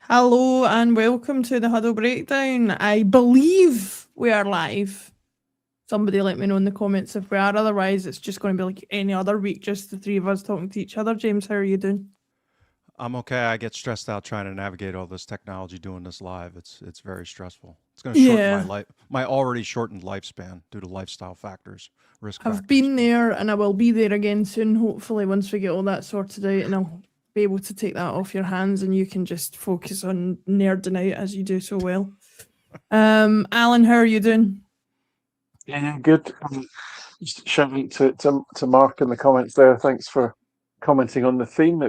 Hello and welcome to the Huddle Breakdown. I believe we are live. Somebody let me know in the comments if we are. Otherwise, it's just going to be like any other week, just the three of us talking to each other. James, how are you doing? I'm okay. I get stressed out trying to navigate all this technology doing this live. It's very stressful. It's going to shorten Yeah, my already shortened lifespan due to lifestyle factors, risk I've factors. been But there and I will be there again soon, hopefully, once we get all that sorted out and I'll be able to take that off your hands and you can just focus on nerding out as you do so well. Alan, how are you doing? Yeah, good. Just shouting to Mark in the comments there. Thanks for commenting on the theme.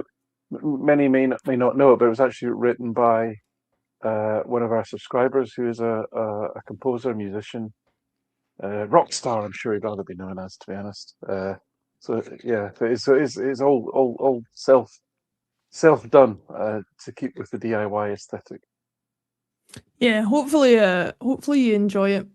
Many may not know it, but it was actually written by one of our subscribers who is a composer, musician, rock star. I'm sure he'd rather be known as, to be honest. So yeah, it's all self done to keep with the DIY aesthetic. Yeah, hopefully you enjoy it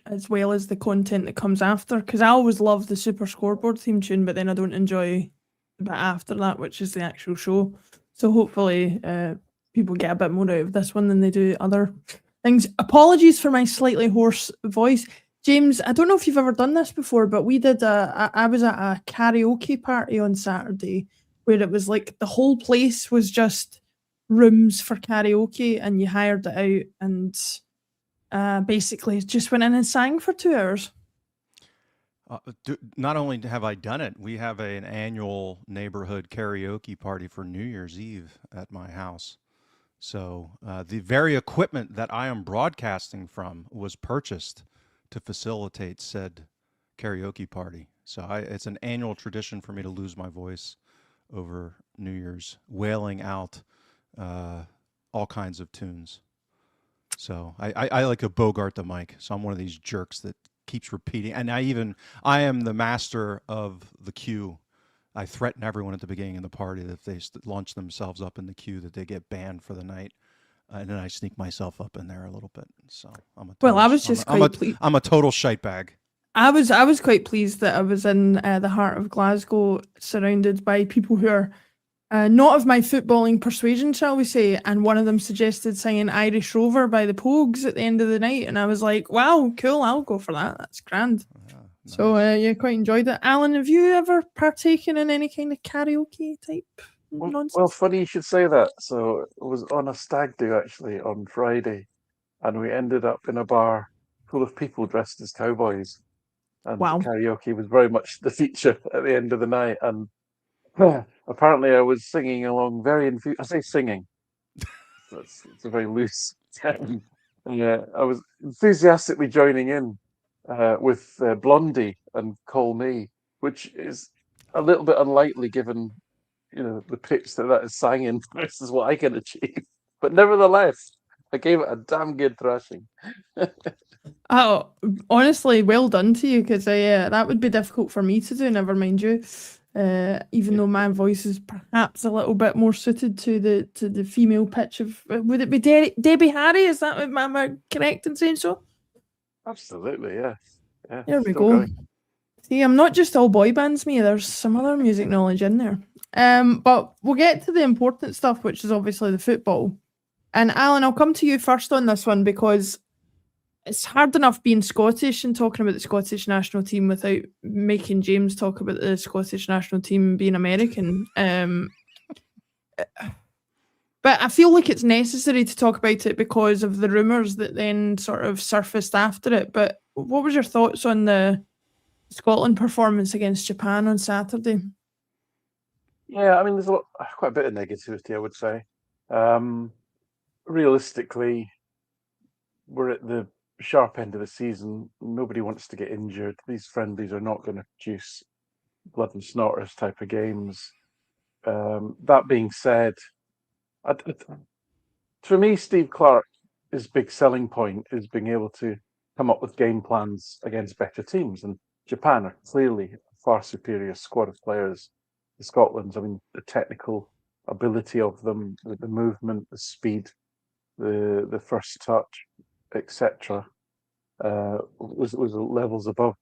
as well as the content that comes after. Because I always love the Super Scoreboard theme tune, but then I don't enjoy the bit after that, which is the actual show. So hopefully, people get a bit more out of this one than they do other things. Apologies for my slightly hoarse voice, James. I don't know if you've ever done this before, but we did I was at a karaoke party on Saturday where it was like the whole place was just rooms for karaoke and you hired it out and basically just went in and sang for 2 hours. not only have I done it, we have an annual neighborhood karaoke party for New Year's Eve at my house. So the very equipment that I am broadcasting from was purchased to facilitate said karaoke party. So it's an annual tradition for me to lose my voice over New Year's, wailing out uh, all kinds of tunes. So I like to bogart the mic. So I'm one of these jerks that keeps repeating. And I am the master of the cue. I threaten everyone at the beginning of the party that if they launch themselves up in the queue, that they get banned for the night. And then I sneak myself up in there a little bit. So Well, I was just quite pleased. I'm a total shite bag. I was quite pleased that I was in the heart of Glasgow, surrounded by people who are not of my footballing persuasion, shall we say. And one of them suggested singing "Irish Rover" by the Pogues at the end of the night, and I was like, "Wow, cool! I'll go for that. That's grand." So Nice. yeah, quite enjoyed it. Alan, have you ever partaken in any kind of karaoke type Well, nonsense? funny you should say that. So I was on a stag do actually on Friday, and we ended up in a bar full of people dressed as cowboys, and Wow. karaoke was very much the feature at the end of the night. And apparently, I was singing along I say singing. It's a very loose term. Yeah, I was enthusiastically joining in with Blondie and Call Me, which is a little bit unlikely given the pitch that is sang in versus what I can achieve. But nevertheless, I gave it a damn good thrashing. Oh, honestly, well done to you because that would be difficult for me to do. Never mind you. Even Yeah, though my voice is perhaps a little bit more suited to the female pitch of would it be Debbie Harry? Is that am I correct in saying so? absolutely. Yes. Yeah, There we still go. going. See, I'm not just all boy bands, me. There's some other music knowledge in there. But we'll get to the important stuff, which is obviously the football. And Alan, I'll come to you first on this one because it's hard enough being Scottish and talking about the Scottish national team without making James talk about the Scottish national team being American. But I feel like it's necessary to talk about it because of the rumours that then sort of surfaced after it. But what was your thoughts on the Scotland performance against Japan on Saturday? Yeah, I mean, there's quite a bit of negativity, I would say. Um, Realistically, we're at the sharp end of the season. Nobody wants to get injured. These friendlies are not going to produce blood and snorters type of games. That being said, for me, Steve Clark, his big selling point is being able to come up with game plans against better teams. And Japan are clearly a far superior squad of players to Scotland's. I mean, the technical ability of them, the movement, the speed, the first touch, etc., was levels above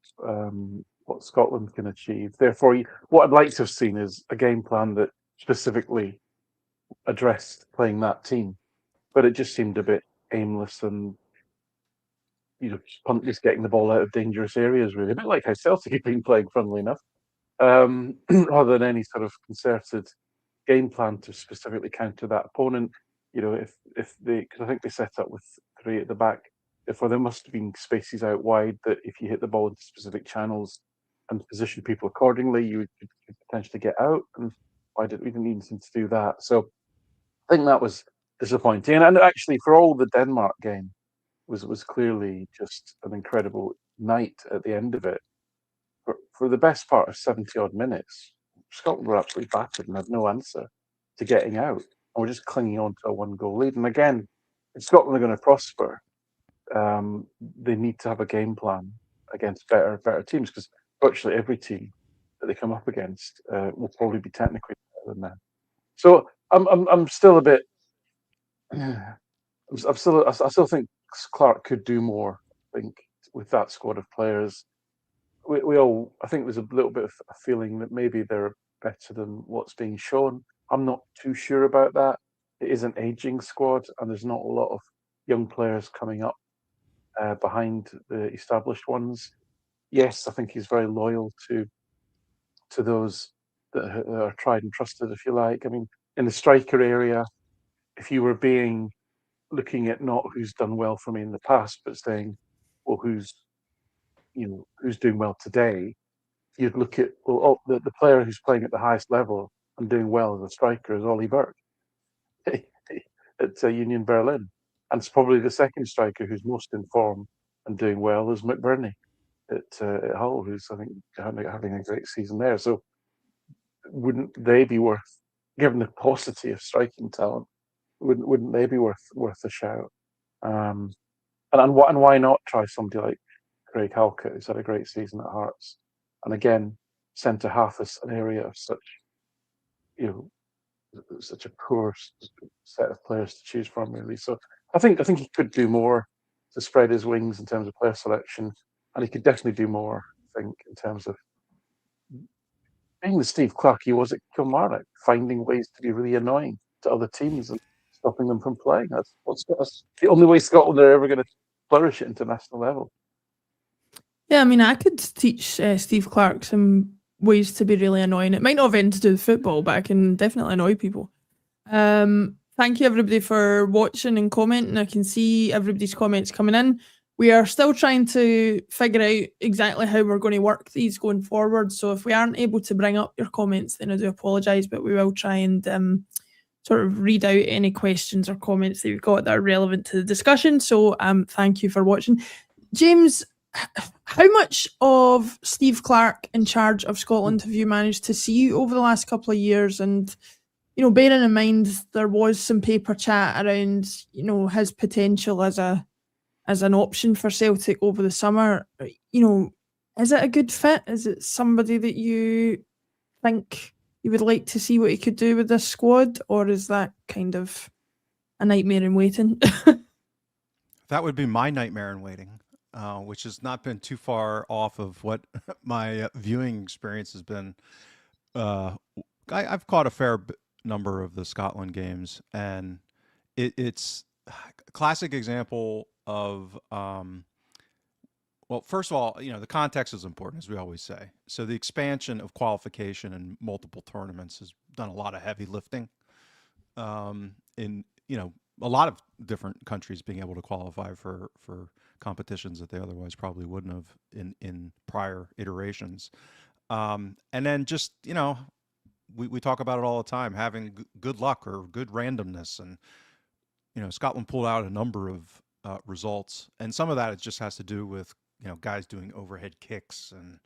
what Scotland can achieve. Therefore, what I'd like to have seen is a game plan that specifically addressed playing that team. but it just seemed a bit aimless and just getting the ball out of dangerous areas, really, a bit like how Celtic have been playing, funnily enough, rather than any sort of concerted game plan to specifically counter that opponent. If they, because I think they set up with 3 at the back, therefore there must have been spaces out wide that if you hit the ball into specific channels and position people accordingly, you could potentially get out. And we didn't even seem to do that. So I think that was disappointing. And actually, for all the Denmark game was clearly just an incredible night at the end of it. For the best part of 70 odd minutes, Scotland were absolutely battered and had no answer to getting out. And we're just clinging on to a 1-goal lead. And again, if Scotland are going to prosper, they need to have a game plan against better teams, because virtually every team that they come up against will probably be technically better than them. So I'm still a bit. I still think Clark could do more. I think with that squad of players, I think there's a little bit of a feeling that maybe they're better than what's being shown. I'm not too sure about that. It is an aging squad, and there's not a lot of young players coming up behind the established ones. Yes, I think he's very loyal to those that are tried and trusted, if you like. I mean, in the striker area, if you were looking at not who's done well for me in the past, but saying, well, who's doing well today, you'd look at, the player who's playing at the highest level and doing well as a striker is Ollie Burke at Union Berlin. And it's probably the second striker who's most in form and doing well is McBurney at Hull, who's, I think, having a great season there. So wouldn't they be worth, given the paucity of striking talent, wouldn't they be worth a shout? And why not try somebody like Craig Halkett, who's had a great season at Hearts, and again, centre half is an area of such a poor set of players to choose from, really. So I think he could do more to spread his wings in terms of player selection, and he could definitely do more, I think, in terms of being the Steve Clarke he was at Kilmarnock, finding ways to be really annoying to other teams and stopping them from playing. That's the only way Scotland are ever going to flourish at international level. Yeah, I mean, I could teach Steve Clarke some ways to be really annoying. It might not have anything to do with football, but I can definitely annoy people. Thank you, everybody, for watching and commenting. I can see everybody's comments coming in. We are still trying to figure out exactly how we're going to work these going forward. So if we aren't able to bring up your comments, then I do apologise, but we will try and sort of read out any questions or comments that you've got that are relevant to the discussion. So thank you for watching. James, how much of Steve Clarke in charge of Scotland have you managed to see over the last couple of years? And, bearing in mind there was some paper chat around, his potential as an option for Celtic over the summer, is it a good fit? Is it somebody that you think you would like to see what he could do with this squad, or is that kind of a nightmare in waiting? That would be my nightmare in waiting, which has not been too far off of what my viewing experience has been. I've caught a fair number of the Scotland games, and it's a classic example of, well, first of all, the context is important, as we always say. So the expansion of qualification in multiple tournaments has done a lot of heavy lifting in, a lot of different countries being able to qualify for competitions that they otherwise probably wouldn't have in prior iterations. And then just, we talk about it all the time, having good luck or good randomness. And, Scotland pulled out a number of results. And some of that it just has to do with, guys doing overhead kicks and,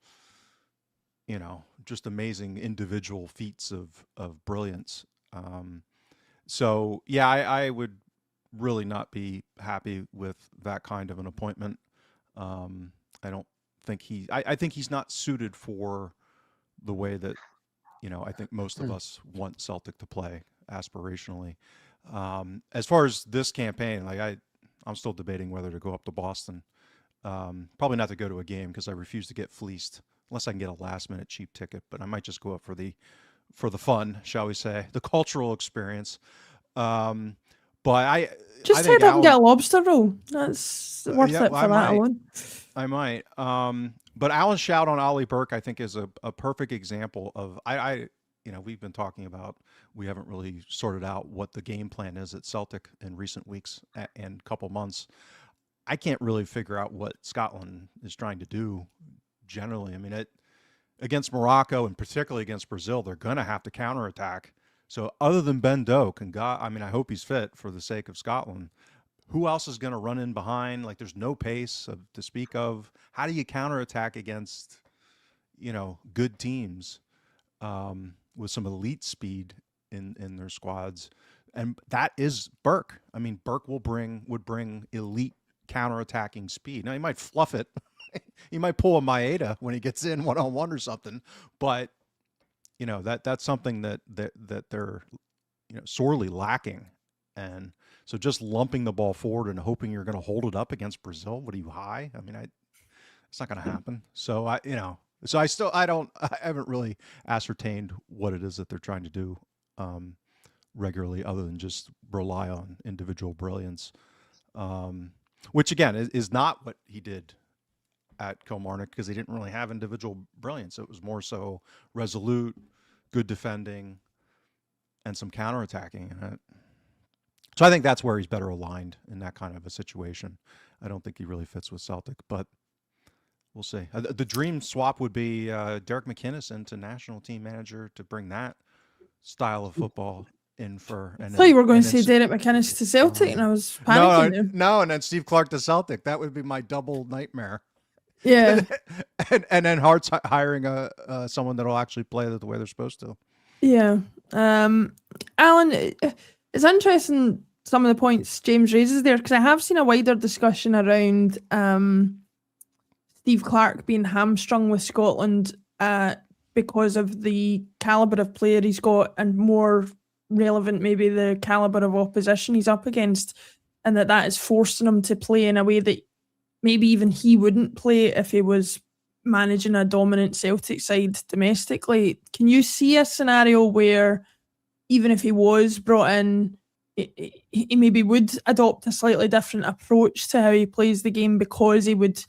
just amazing individual feats of brilliance. So, yeah, I would really not be happy with that kind of an appointment. I don't think I think he's not suited for the way that, I think most of us want Celtic to play aspirationally. As far as this campaign, I'm still debating whether to go up to Boston. Probably not to go to a game because I refuse to get fleeced unless I can get a last minute cheap ticket, but I might just go up for the fun, shall we say, the cultural experience. But I Just think head up and get a Alan, lobster roll. That's worth yeah, it well, for that alone. I might. But Alan's shout on Ollie Burke, I think, is a perfect example of we've been talking about, we haven't really sorted out what the game plan is at Celtic in recent weeks and couple months. I can't really figure out what Scotland is trying to do generally. I mean, against Morocco and particularly against Brazil, they're going to have to counterattack. So other than Ben Doak, and God, I mean, I hope he's fit for the sake of Scotland, who else is going to run in behind? Like, there's no pace to speak of. How do you counterattack against, good teams with some elite speed in their squads? And that is Burke. I mean, Burke would bring elite counterattacking speed. Now he might fluff it. He might pull a Maeda when he gets in one-on-one or something, but that's something that they're sorely lacking. And so just lumping the ball forward and hoping you're going to hold it up against Brazil, what are you, high? I mean, it's not going to happen. So I haven't really ascertained what it is that they're trying to do regularly, other than just rely on individual brilliance, which again is not what he did at Kilmarnock, because he didn't really have individual brilliance. It was more so resolute, good defending, and some counterattacking. So I think that's where he's better aligned in that kind of a situation. I don't think he really fits with Celtic, but we'll see. The dream swap would be Derek McInnes into national team manager to bring that style of football in for. I thought you were going to say Derek McInnes to Celtic, and I was panicking there. No, and then Steve Clark to Celtic. That would be my double nightmare. Yeah. and then Hearts hiring someone that'll actually play the way they're supposed to. Yeah. Alan, it's interesting some of the points James raises there, because I have seen a wider discussion around Steve Clark being hamstrung with Scotland because of the calibre of player he's got, and more relevant maybe the calibre of opposition he's up against, and that is forcing him to play in a way that maybe even he wouldn't play if he was managing a dominant Celtic side domestically. Can you see a scenario where even if he was brought in, he maybe would adopt a slightly different approach to how he plays the game, because he would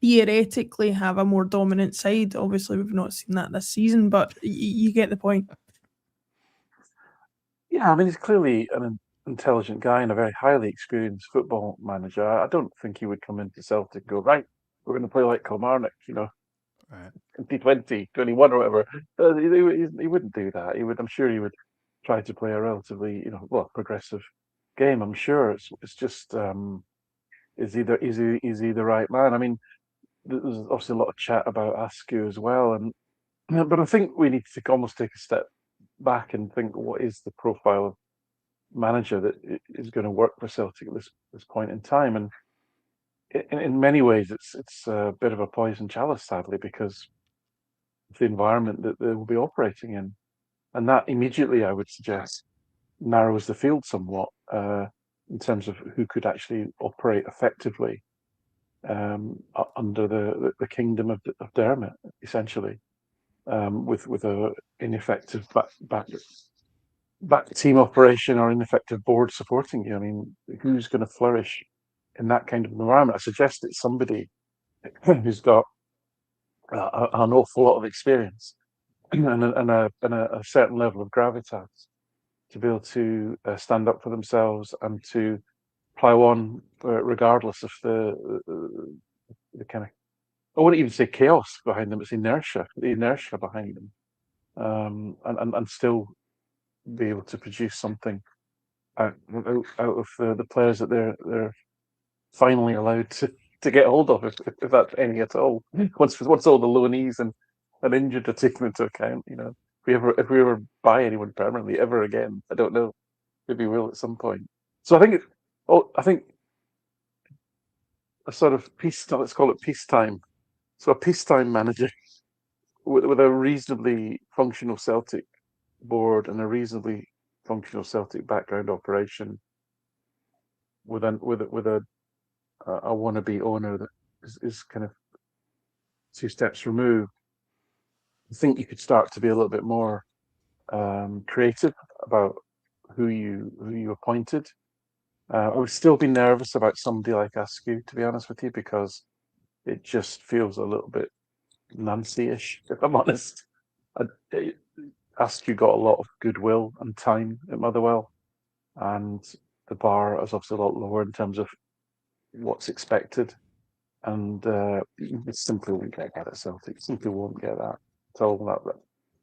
theoretically have a more dominant side? Obviously, we've not seen that this season, but you get the point. Yeah, I mean, he's clearly an intelligent guy and a very highly experienced football manager. I don't think he would come into Celtic and go, right, we're going to play like Kilmarnock, Right. 2020, 21 or whatever. He wouldn't do that. I'm sure he would try to play a relatively, progressive game. I'm sure it's just, is he the right man? I mean, there's obviously a lot of chat about Askew as well, but I think we need to almost take a step back and think, what is the profile of manager that is going to work for Celtic at this point in time? And in many ways, it's a bit of a poison chalice, sadly, because of the environment that they will be operating in, and that immediately, I would suggest, narrows the field somewhat in terms of who could actually operate effectively under the kingdom of Dermot, essentially, with a ineffective back team operation or ineffective board supporting you. I mean, who's going to flourish in that kind of environment? I suggest it's somebody who's got an awful lot of experience and a certain level of gravitas to be able to stand up for themselves and to plow on regardless of the kind of, I wouldn't even say chaos behind them, it's the inertia behind them, and still be able to produce something out of the players that they're finally allowed to get hold of, if that's any at all. Once all the loanees and injured are taken into account, if we ever buy anyone permanently ever again, I don't know. Maybe we'll at some point. So I think a sort of peacetime, let's call it peacetime. So a peacetime manager with a reasonably functional Celtic board and a reasonably functional Celtic background operation, with a wannabe owner that is kind of 2 steps removed. I think you could start to be a little bit more creative about who you appointed, I would still be nervous about somebody like Askew, to be honest with you, because it just feels a little bit Nancy-ish, if I'm honest. Askew got a lot of goodwill and time at Motherwell, and the bar is obviously a lot lower in terms of what's expected, and it simply won't get that at Celtic. It simply won't get that at all.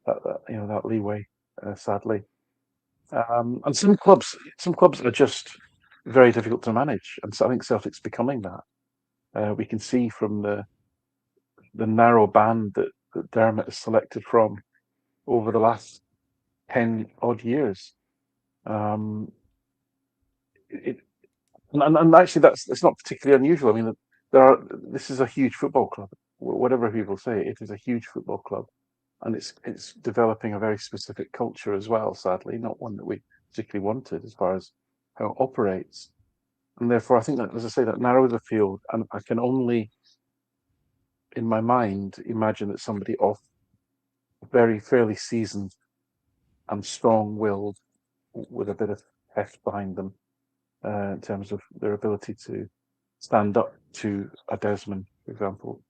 That leeway, sadly. And some clubs are just very difficult to manage, and so I think Celtic's becoming that. We can see from the narrow band that Dermot has selected from over the last 10 odd years. Um, it, and actually, it's not particularly unusual. I mean, this is a huge football club. Whatever people say, it is a huge football club, and it's developing a very specific culture as well. Sadly, not one that we particularly wanted as far as how it operates. And therefore, I think that, as I say, that narrows the field, and I can only, in my mind, imagine that somebody off very fairly seasoned and strong-willed, with a bit of heft behind them, in terms of their ability to stand up to a Desmond, for example,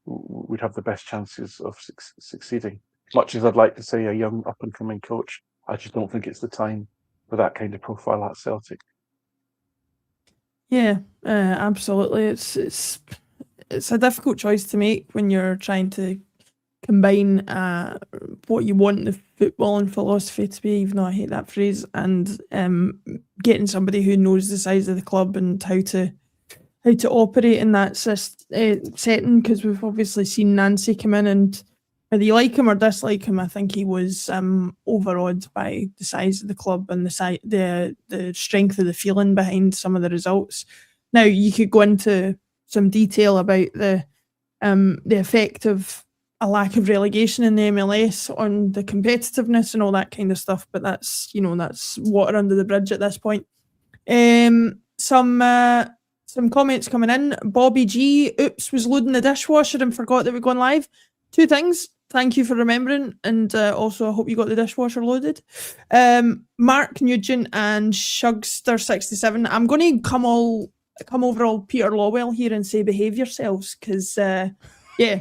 would have the best chances of succeeding. Much as I'd like to say a young up-and-coming coach, I just don't think it's the time for that kind of profile at Celtic. Yeah, absolutely. It's a difficult choice to make when you're trying to combine what you want the football and philosophy to be, even though I hate that phrase, and getting somebody who knows the size of the club and how to operate in that setting, because we've obviously seen Nancy come in, and whether you like him or dislike him, I think he was overawed by the size of the club and the strength of the feeling behind some of the results. Now, you could go into some detail about the effect of a lack of relegation in the MLS on the competitiveness and all that kind of stuff, but that's water under the bridge at this point. Some comments coming in. Bobby G, oops, was loading the dishwasher and forgot that we're going live. Two things. Thank you for remembering, and also I hope you got the dishwasher loaded. Mark Nugent and Shugster67. I'm going to come over all Peter Lawwell here and say behave yourselves, because yeah.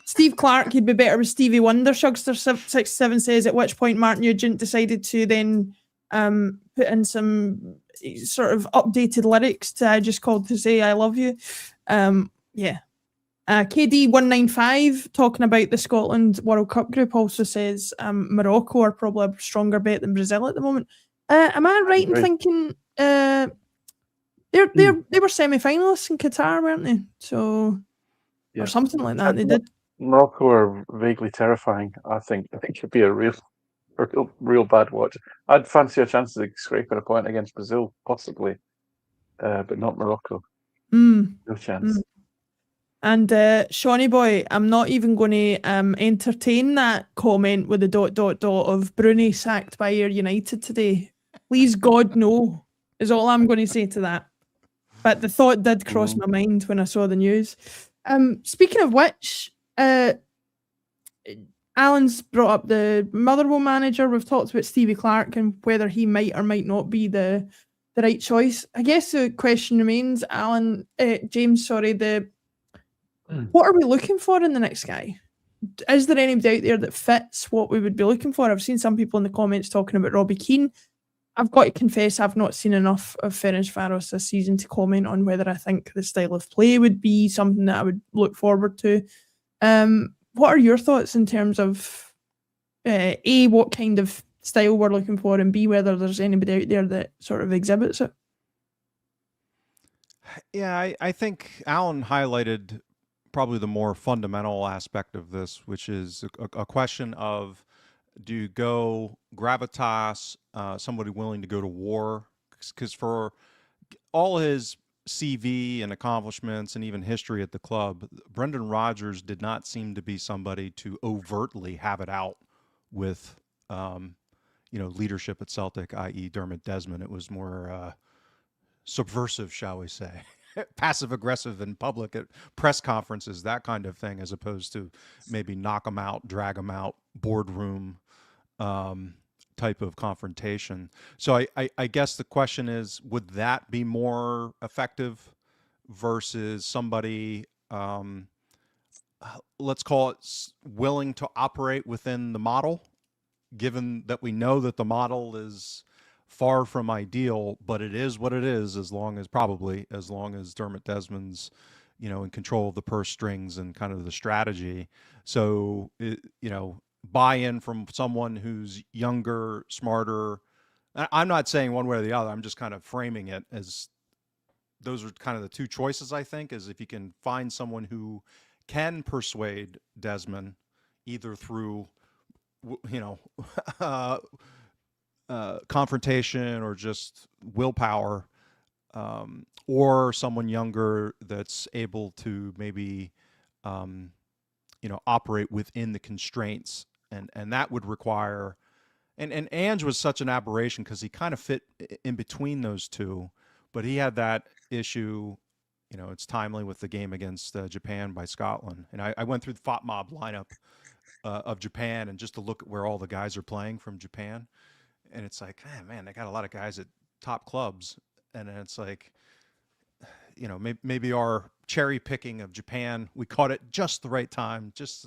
Steve Clark, he'd be better with Stevie Wonder, Shugster67 says, at which point Mark Nugent decided to then put in some sort of updated lyrics to I Just Called to Say I Love You. Yeah. KD195, talking about the Scotland World Cup group, also says Morocco are probably a stronger bet than Brazil at the moment. Am I right in thinking they were semi-finalists in Qatar, weren't they? So, yeah. Or something like that. They did. Morocco are vaguely terrifying. I think it could be a real bad watch. I'd fancy a chance of scraping a point against Brazil, possibly, but not Morocco. No chance. And Shawnee boy, I'm not even going to entertain that comment with the ... of Bruni sacked by Ayr United today. Please God, no, is all I'm going to say to that. But the thought did cross my mind when I saw the news. Speaking of which, Alan's brought up the Motherwell manager. We've talked about Stevie Clark and whether he might or might not be the right choice. I guess the question remains, James, what are we looking for in the next guy? Is there anybody out there that fits what we would be looking for? I've seen some people in the comments talking about Robbie Keane. I've got to confess, I've not seen enough of Ferencváros this season to comment on whether I think the style of play would be something that I would look forward to. What are your thoughts in terms of A, what kind of style we're looking for, and B, whether there's anybody out there that sort of exhibits it? Yeah, I think Alan highlighted probably the more fundamental aspect of this, which is a question of, do you go gravitas, somebody willing to go to war? Because for all his CV and accomplishments and even history at the club, Brendan Rodgers did not seem to be somebody to overtly have it out with, leadership at Celtic, i.e. Dermot Desmond. It was more subversive, shall we say. Passive aggressive in public at press conferences, that kind of thing, as opposed to maybe knock them out, drag them out, boardroom type of confrontation. So I guess the question is, would that be more effective versus somebody, let's call it willing to operate within the model, given that we know that the model is far from ideal, but it is what it is, as long as Dermot Desmond's, in control of the purse strings and kind of the strategy. So, buy-in from someone who's younger, smarter. I'm not saying one way or the other. I'm just kind of framing it as those are kind of the two choices, I think, is if you can find someone who can persuade Desmond either through, confrontation or just willpower, or someone younger that's able to maybe, operate within the constraints, and that would require, and Ange was such an aberration because he kind of fit in between those two, but he had that issue. It's timely with the game against Japan by Scotland, and I went through the FOTMOB lineup of Japan, and just to look at where all the guys are playing from Japan, and it's like, man, they got a lot of guys at top clubs, and then it's like, maybe our cherry picking of Japan, we caught it just the right time, just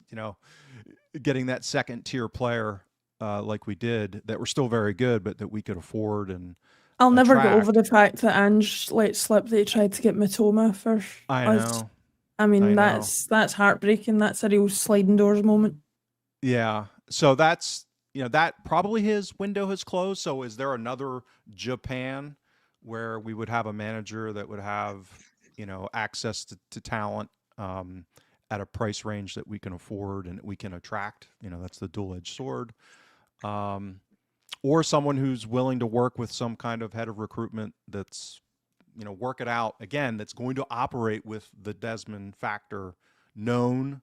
getting that second tier player like we did, that were still very good, but that we could afford. And I'll never get attract. over the fact that Ange let slip that he tried to get Matoma for I us. know. I mean, I know. that's heartbreaking. That's a real sliding doors moment. Yeah. So that's, that probably his window has closed. So is there another Japan where we would have a manager that would have, access to talent at a price range that we can afford and that we can attract? That's the dual-edged sword. Or someone who's willing to work with some kind of head of recruitment that's, work it out again, that's going to operate with the Desmond factor known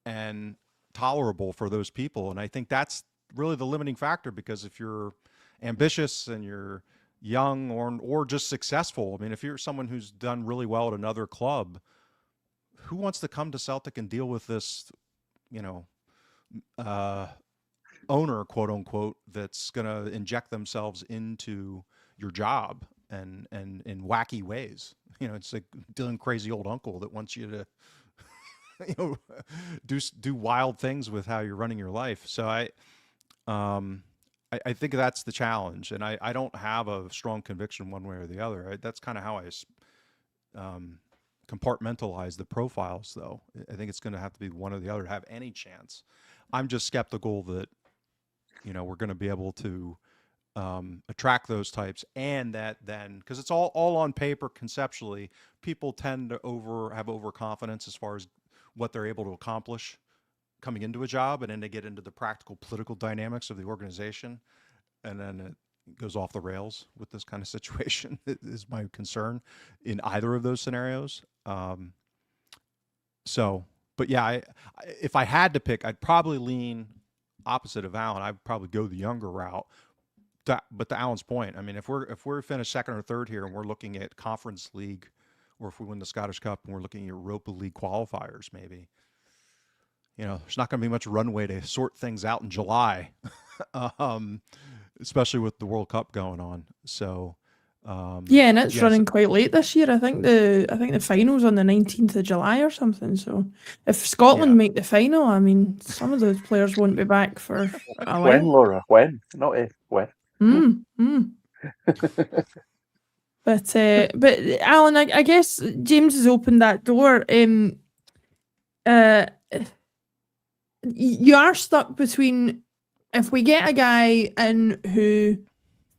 and tolerable for those people. And I think that's really the limiting factor, because if you're ambitious and you're young or just successful, I mean, if you're someone who's done really well at another club, who wants to come to Celtic and deal with this, owner, quote unquote, that's going to inject themselves into your job and in wacky ways? It's like dealing crazy old uncle that wants you to do wild things with how you're running your life. So I think that's the challenge, and I don't have a strong conviction one way or the other. That's kind of how I compartmentalize the profiles, though. I think it's going to have to be one or the other to have any chance. I'm just skeptical that we're going to be able to attract those types, and that then, because it's all on paper conceptually, people tend to have overconfidence as far as what they're able to accomplish coming into a job, and then they get into the practical political dynamics of the organization, and then it goes off the rails with this kind of situation. Is my concern in either of those scenarios. But yeah, if I had to pick, I'd probably lean opposite of Alan. I'd probably go the younger route. But to Alan's point, I mean, if we're finished second or third here and we're looking at Conference League, or if we win the Scottish Cup and we're looking at Europa League qualifiers, maybe, there's not going to be much runway to sort things out in July, especially with the World Cup going on. So yeah, and it's running quite late this year. I think the final's on the 19th of July or something. So if Scotland make the final, I mean, some of those players won't be back for a while. When, Laura? When? Not if. When? But Alan, I guess James has opened that door. You are stuck between, if we get a guy in who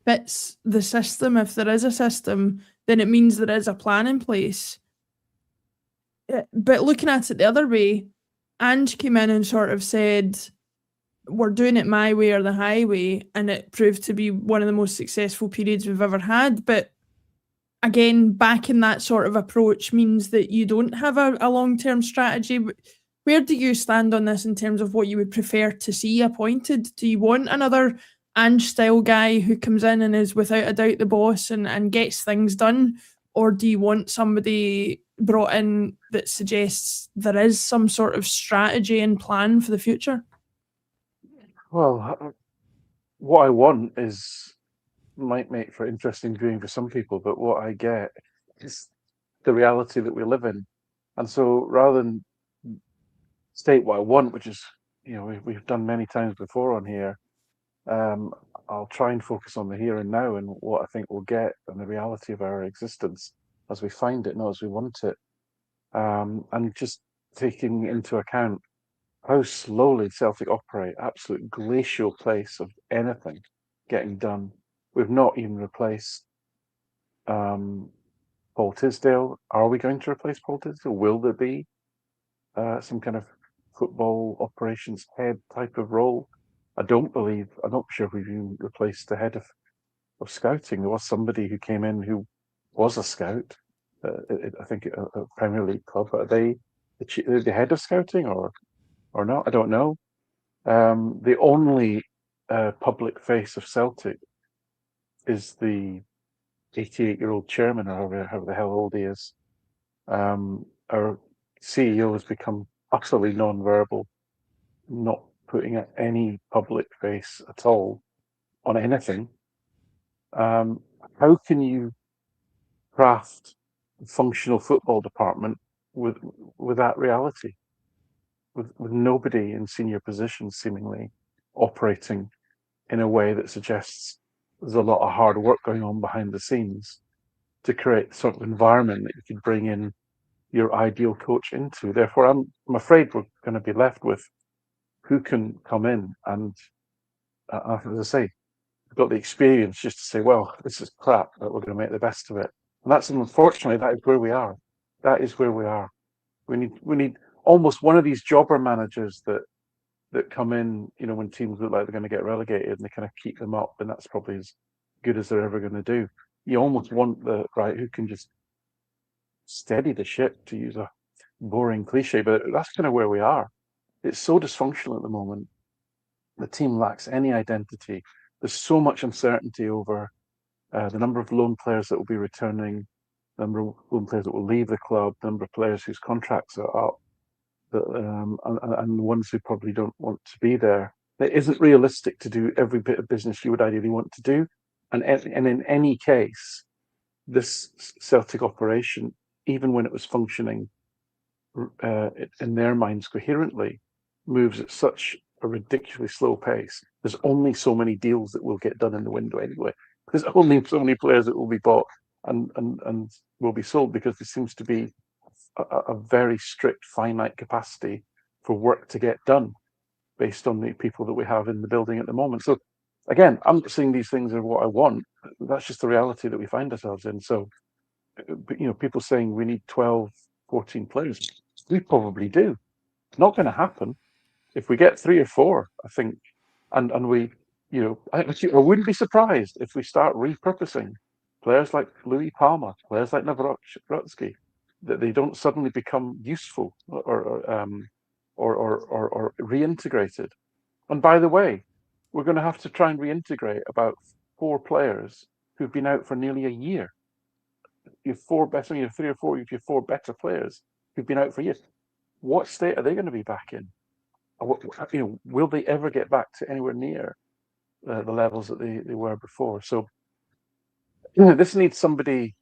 fits the system, if there is a system, then it means there is a plan in place. But looking at it the other way, Ange came in and sort of said, we're doing it my way or the highway, and it proved to be one of the most successful periods we've ever had. But again, backing that sort of approach means that you don't have a long-term strategy. Where do you stand on this in terms of what you would prefer to see appointed? Do you want another Ange-style guy who comes in and is without a doubt the boss and gets things done? Or do you want somebody brought in that suggests there is some sort of strategy and plan for the future? Well, what I want might make for interesting viewing for some people, but what I get is the reality that we live in. And so rather than state what I want, which is, we've done many times before on here, um, I'll try and focus on the here and now and what I think we'll get and the reality of our existence as we find it, not as we want it. And just taking into account how slowly Celtic operate, absolute glacial pace of anything getting done. We've not even replaced Paul Tisdale. Are we going to replace Paul Tisdale? Will there be some kind of football operations head type of role? I'm not sure if we've even replaced the head of scouting. There was somebody who came in who was a scout, I think a Premier League club. Are they the head of scouting or not? I don't know. The only public face of Celtic is the 88-year-old chairman, or however the hell old he is. Our CEO has become utterly non-verbal, not putting any public face at all on anything. How can you craft a functional football department with that reality, with nobody in senior positions seemingly operating in a way that suggests there's a lot of hard work going on behind the scenes to create the sort of environment that you could bring in your ideal coach into? Therefore, I'm afraid we're going to be left with who can come in and, as I say, got the experience just to say, well, this is crap, but we're going to make the best of it. And that's, unfortunately, that is where we are. That is where we are. We need almost one of these jobber managers that come in, when teams look like they're going to get relegated, and they kind of keep them up, and that's probably as good as they're ever going to do. You almost want the right who can just steady the ship, to use a boring cliche, but that's kind of where we are. It's so dysfunctional at the moment. The team lacks any identity. There's so much uncertainty over the number of loan players that will be returning, the number of loan players that will leave the club, the number of players whose contracts are up, and the ones who probably don't want to be there. It isn't realistic to do every bit of business you would ideally want to do. And in any case, this Celtic operation, even when it was functioning in their minds coherently, moves at such a ridiculously slow pace. There's only so many deals that will get done in the window anyway. There's only so many players that will be bought and will be sold, because there seems to be a very strict finite capacity for work to get done based on the people that we have in the building at the moment. So again, I'm not saying these things are what I want. That's just the reality that we find ourselves in. So, people saying we need 12, 14 players, we probably do. Not going to happen. If we get 3 or 4, I think, and we, I wouldn't be surprised if we start repurposing players like Louis Palmer, players like Nawrocki, that they don't suddenly become useful or reintegrated. And by the way, we're going to have to try and reintegrate about 4 players who've been out for nearly a year. You have 4 better, you have 3 or 4, you have 4 better players who've been out for years. What state are they going to be back in? Will they ever get back to anywhere near the levels that they were before? So, this needs somebody.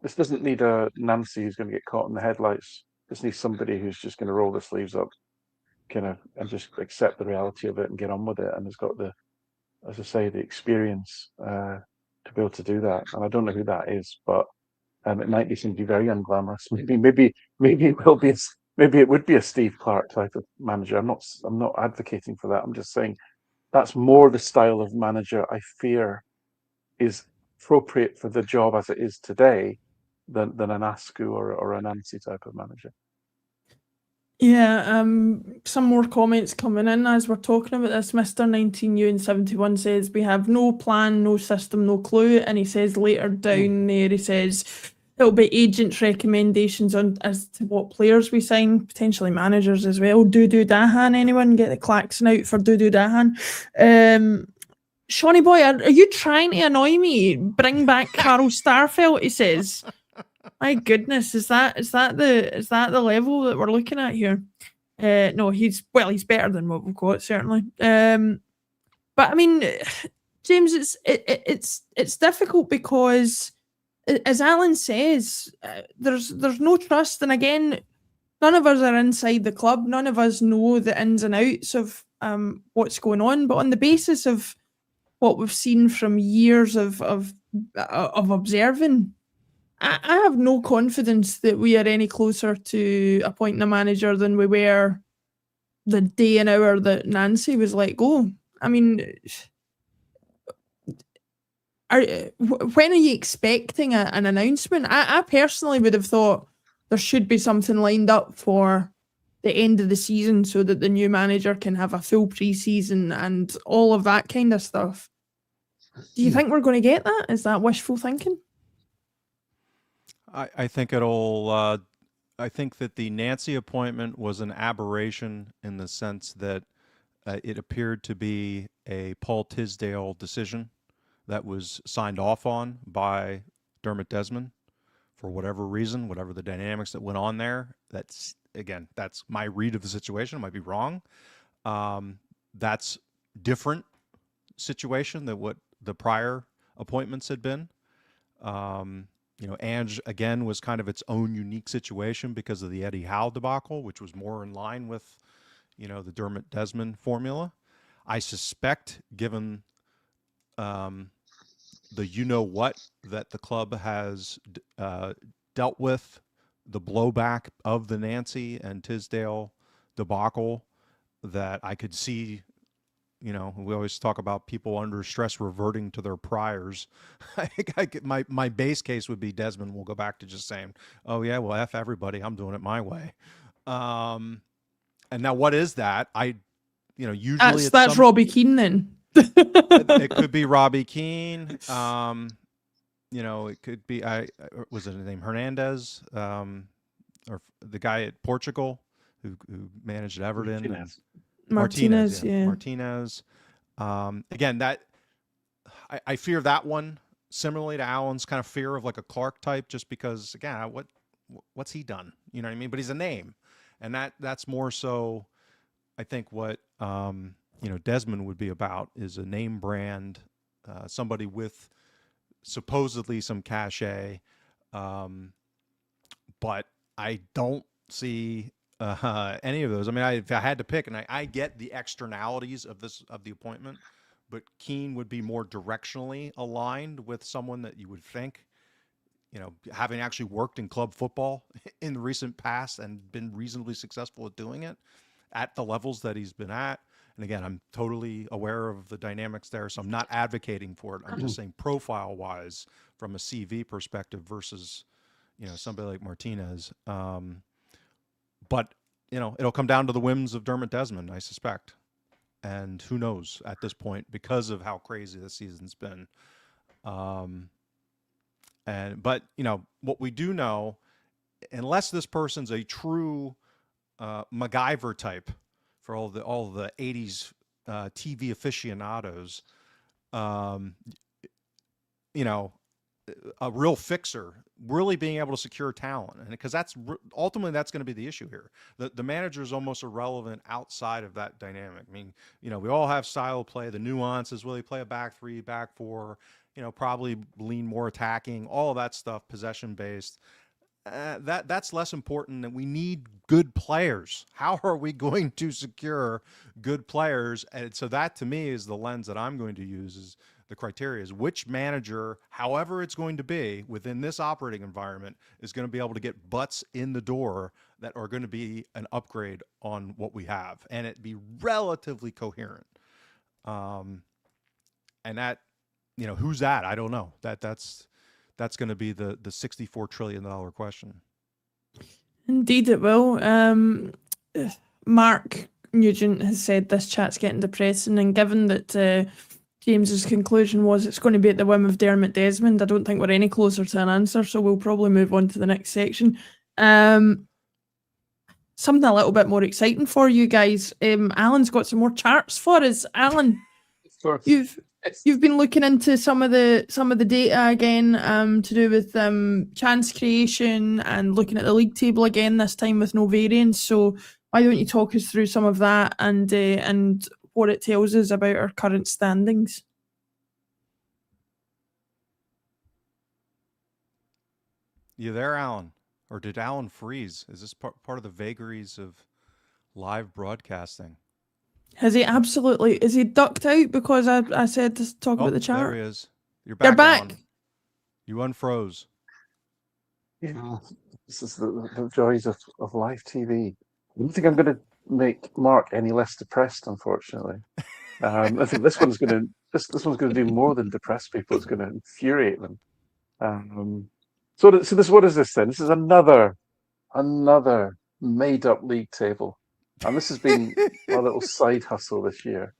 This doesn't need a Nancy who's going to get caught in the headlights. This needs somebody who's just going to roll their sleeves up, and just accept the reality of it and get on with it, and has got the, as I say, the experience to be able to do that. And I don't know who that is, but it might be somebody very unglamorous. Maybe it would be a Steve Clarke type of manager. I'm not advocating for that. I'm just saying that's more the style of manager I fear is appropriate for the job as it is today than an Ascu or a Nancy type of manager. Yeah, some more comments coming in as we're talking about this. Mr. 19U and 71 says, we have no plan, no system, no clue. And he says later down there, he says, it'll be agents' recommendations on as to what players we sign, potentially managers as well. Dudu Dahan, anyone get the klaxon out for Dudu Dahan? Shawnee boy, are you trying to annoy me? Bring back Carl Starfelt, he says. My goodness, is that the level that we're looking at here? No, he's better than what we've got, certainly. But I mean, James, it's difficult because, as Alan says, there's no trust, and again, none of us are inside the club. None of us know the ins and outs of what's going on. But on the basis of what we've seen from years of observing, I have no confidence that we are any closer to appointing a manager than we were the day and hour that Nancy was let go. I mean, when are you expecting an announcement? I personally would have thought there should be something lined up for the end of the season so that the new manager can have a full pre-season and all of that kind of stuff. Do you think we're going to get that? Is that wishful thinking? I think it'll. I think that the Nancy appointment was an aberration in the sense that it appeared to be a Paul Tisdale decision that was signed off on by Dermot Desmond for whatever reason, whatever the dynamics that went on there. That's my read of the situation. I might be wrong. That's different situation than what the prior appointments had been. Ange, again, was kind of its own unique situation because of the Eddie Howe debacle, which was more in line with, the Dermot Desmond formula. I suspect, given the you-know-what that the club has dealt with, the blowback of the Nancy and Tisdale debacle, that I could see, we always talk about people under stress reverting to their priors. I think my base case would be Desmond will go back to just saying, oh yeah, well, F everybody, I'm doing it my way. And now what is that? Usually that's Robbie Keane then. It could be Robbie Keane. It could be, was it his name Hernandez, or the guy at Portugal who managed Everton. Martinez. Martinez. Again, that I fear that one similarly to Alan's kind of fear of like a Clark type, just because again, what's he done? You know what I mean? But he's a name, and that's more so. I think what Desmond would be about is a name brand, somebody with supposedly some cachet, but I don't see any of those. I mean, if I had to pick, and I get the externalities of the appointment, but Keane would be more directionally aligned with someone that you would think, having actually worked in club football in the recent past and been reasonably successful at doing it at the levels that he's been at. And again, I'm totally aware of the dynamics there, so I'm not advocating for it. I'm just saying profile-wise, from a CV perspective versus, somebody like Martinez. But, it'll come down to the whims of Dermot Desmond, I suspect. And who knows at this point because of how crazy this season's been. But what we do know, unless this person's a true MacGyver type for all the 80s TV aficionados, a real fixer, really being able to secure talent, and because ultimately that's going to be the issue here. The manager is almost irrelevant outside of that dynamic. I mean, we all have style of play, the nuances. Will he play a back three, back four? Probably lean more attacking. All of that stuff, possession based. That's less important. Than we need good players. How are we going to secure good players? And so that to me is the lens that I'm going to use. Is the criteria is which manager, however it's going to be within this operating environment, is going to be able to get butts in the door that are going to be an upgrade on what we have, and it be relatively coherent. And that, who's that? I don't know. That's going to be the $64 trillion question. Indeed it will. Mark Nugent has said this chat's getting depressing, and given that James's conclusion was it's going to be at the whim of Dermot Desmond, I don't think we're any closer to an answer, so we'll probably move on to the next section. Something a little bit more exciting for you guys. Alan's got some more charts for us. Alan, you've been looking into some of the data again, to do with chance creation and looking at the league table again, this time with no variance. So why don't you talk us through some of that and what it tells us about our current standings. You there, Alan? Or did Alan freeze? Is this part of the vagaries of live broadcasting? Has he absolutely? Is he ducked out because I said to talk about the chat? There he is. You're You're back. back. Alan. You unfroze. Yeah, this is the joys of live TV. I don't think I'm going to make Mark any less depressed, unfortunately. I think this one's going to do more than depress people. It's going to infuriate them. So what is this then? This is another made up league table, and this has been my little side hustle this year.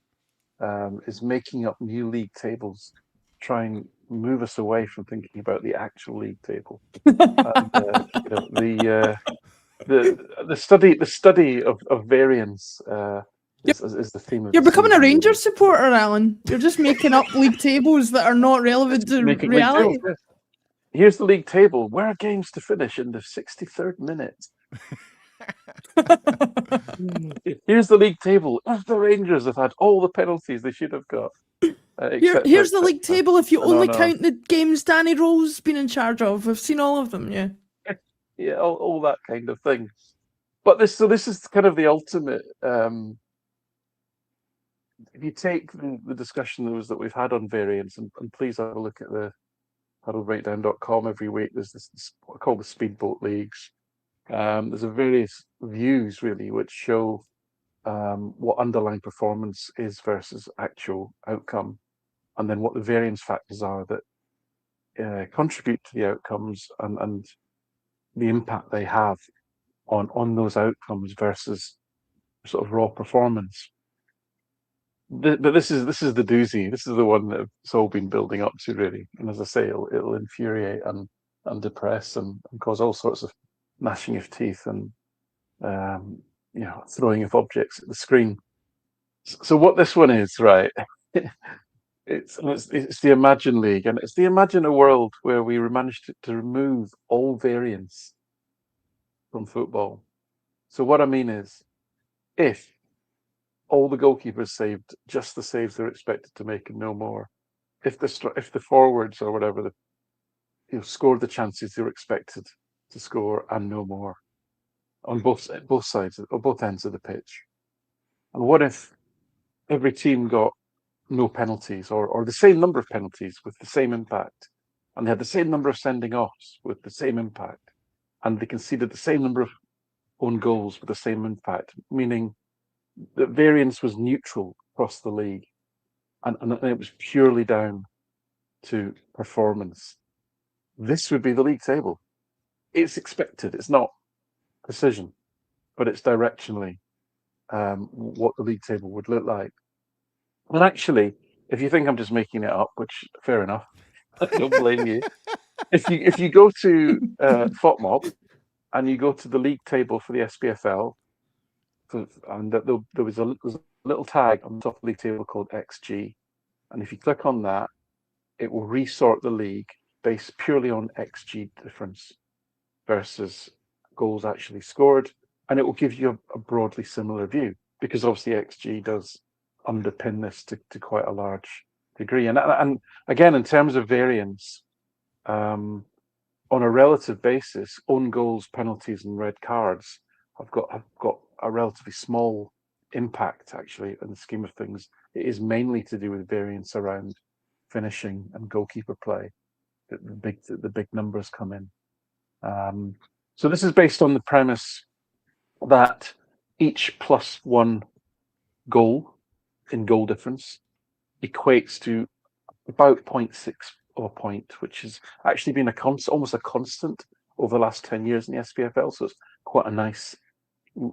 Is making up new league tables, try and move us away from thinking about the actual league table. And, the study of variance is the theme of You're the becoming a season, Rangers really. supporter, Alan. You're just making up league tables that are not relevant to Making league reality. tables, yes. Here's the league table. Where are games to finish in the 63rd minute? Here's the league table. If the Rangers have had all the penalties they should have got. Here's the league table if you only no. count the games Danny Rowe's been in charge of. We've seen all of them, yeah. Yeah, all that kind of thing. But this is kind of the ultimate. If you take the discussion that we've had on variance, and please have a look at the huddlebreakdown.com every week. There's this what I call the speedboat leagues. There's a various views really which show what underlying performance is versus actual outcome, and then what the variance factors are that contribute to the outcomes and the impact they have on those outcomes versus sort of raw performance. But this is the doozy. This is the one that it's all been building up to, really. And as I say, it'll infuriate and depress and cause all sorts of gnashing of teeth and throwing of objects at the screen. So what this one is, right? It's the Imagine League, and it's the Imagine a world where we managed to remove all variance from football. So what I mean is, if all the goalkeepers saved just the saves they're expected to make and no more, if the forwards or whatever scored the chances they were expected to score and no more, on both sides or both ends of the pitch, and what if every team got no penalties or the same number of penalties with the same impact, and they had the same number of sending offs with the same impact, and they conceded the same number of own goals with the same impact, meaning that variance was neutral across the league, and it was purely down to performance. This would be the league table. It's expected. It's not precision, but it's directionally what the league table would look like. And actually, if you think I'm just making it up, which fair enough, I don't blame you. If you go to FOTMob and you go to the league table for the SPFL, and there was a little tag on the top of the league table called XG, and if you click on that, it will resort the league based purely on XG difference versus goals actually scored, and it will give you a broadly similar view, because obviously XG does underpin this to quite a large degree. And again, in terms of variance, on a relative basis, own goals, penalties, and red cards have got a relatively small impact actually in the scheme of things. It is mainly to do with variance around finishing and goalkeeper play that the big numbers come in. So this is based on the premise that each +1 goal in goal difference equates to about 0.6 of a point, which has actually been almost a constant over the last 10 years in the SPFL. So it's quite a nice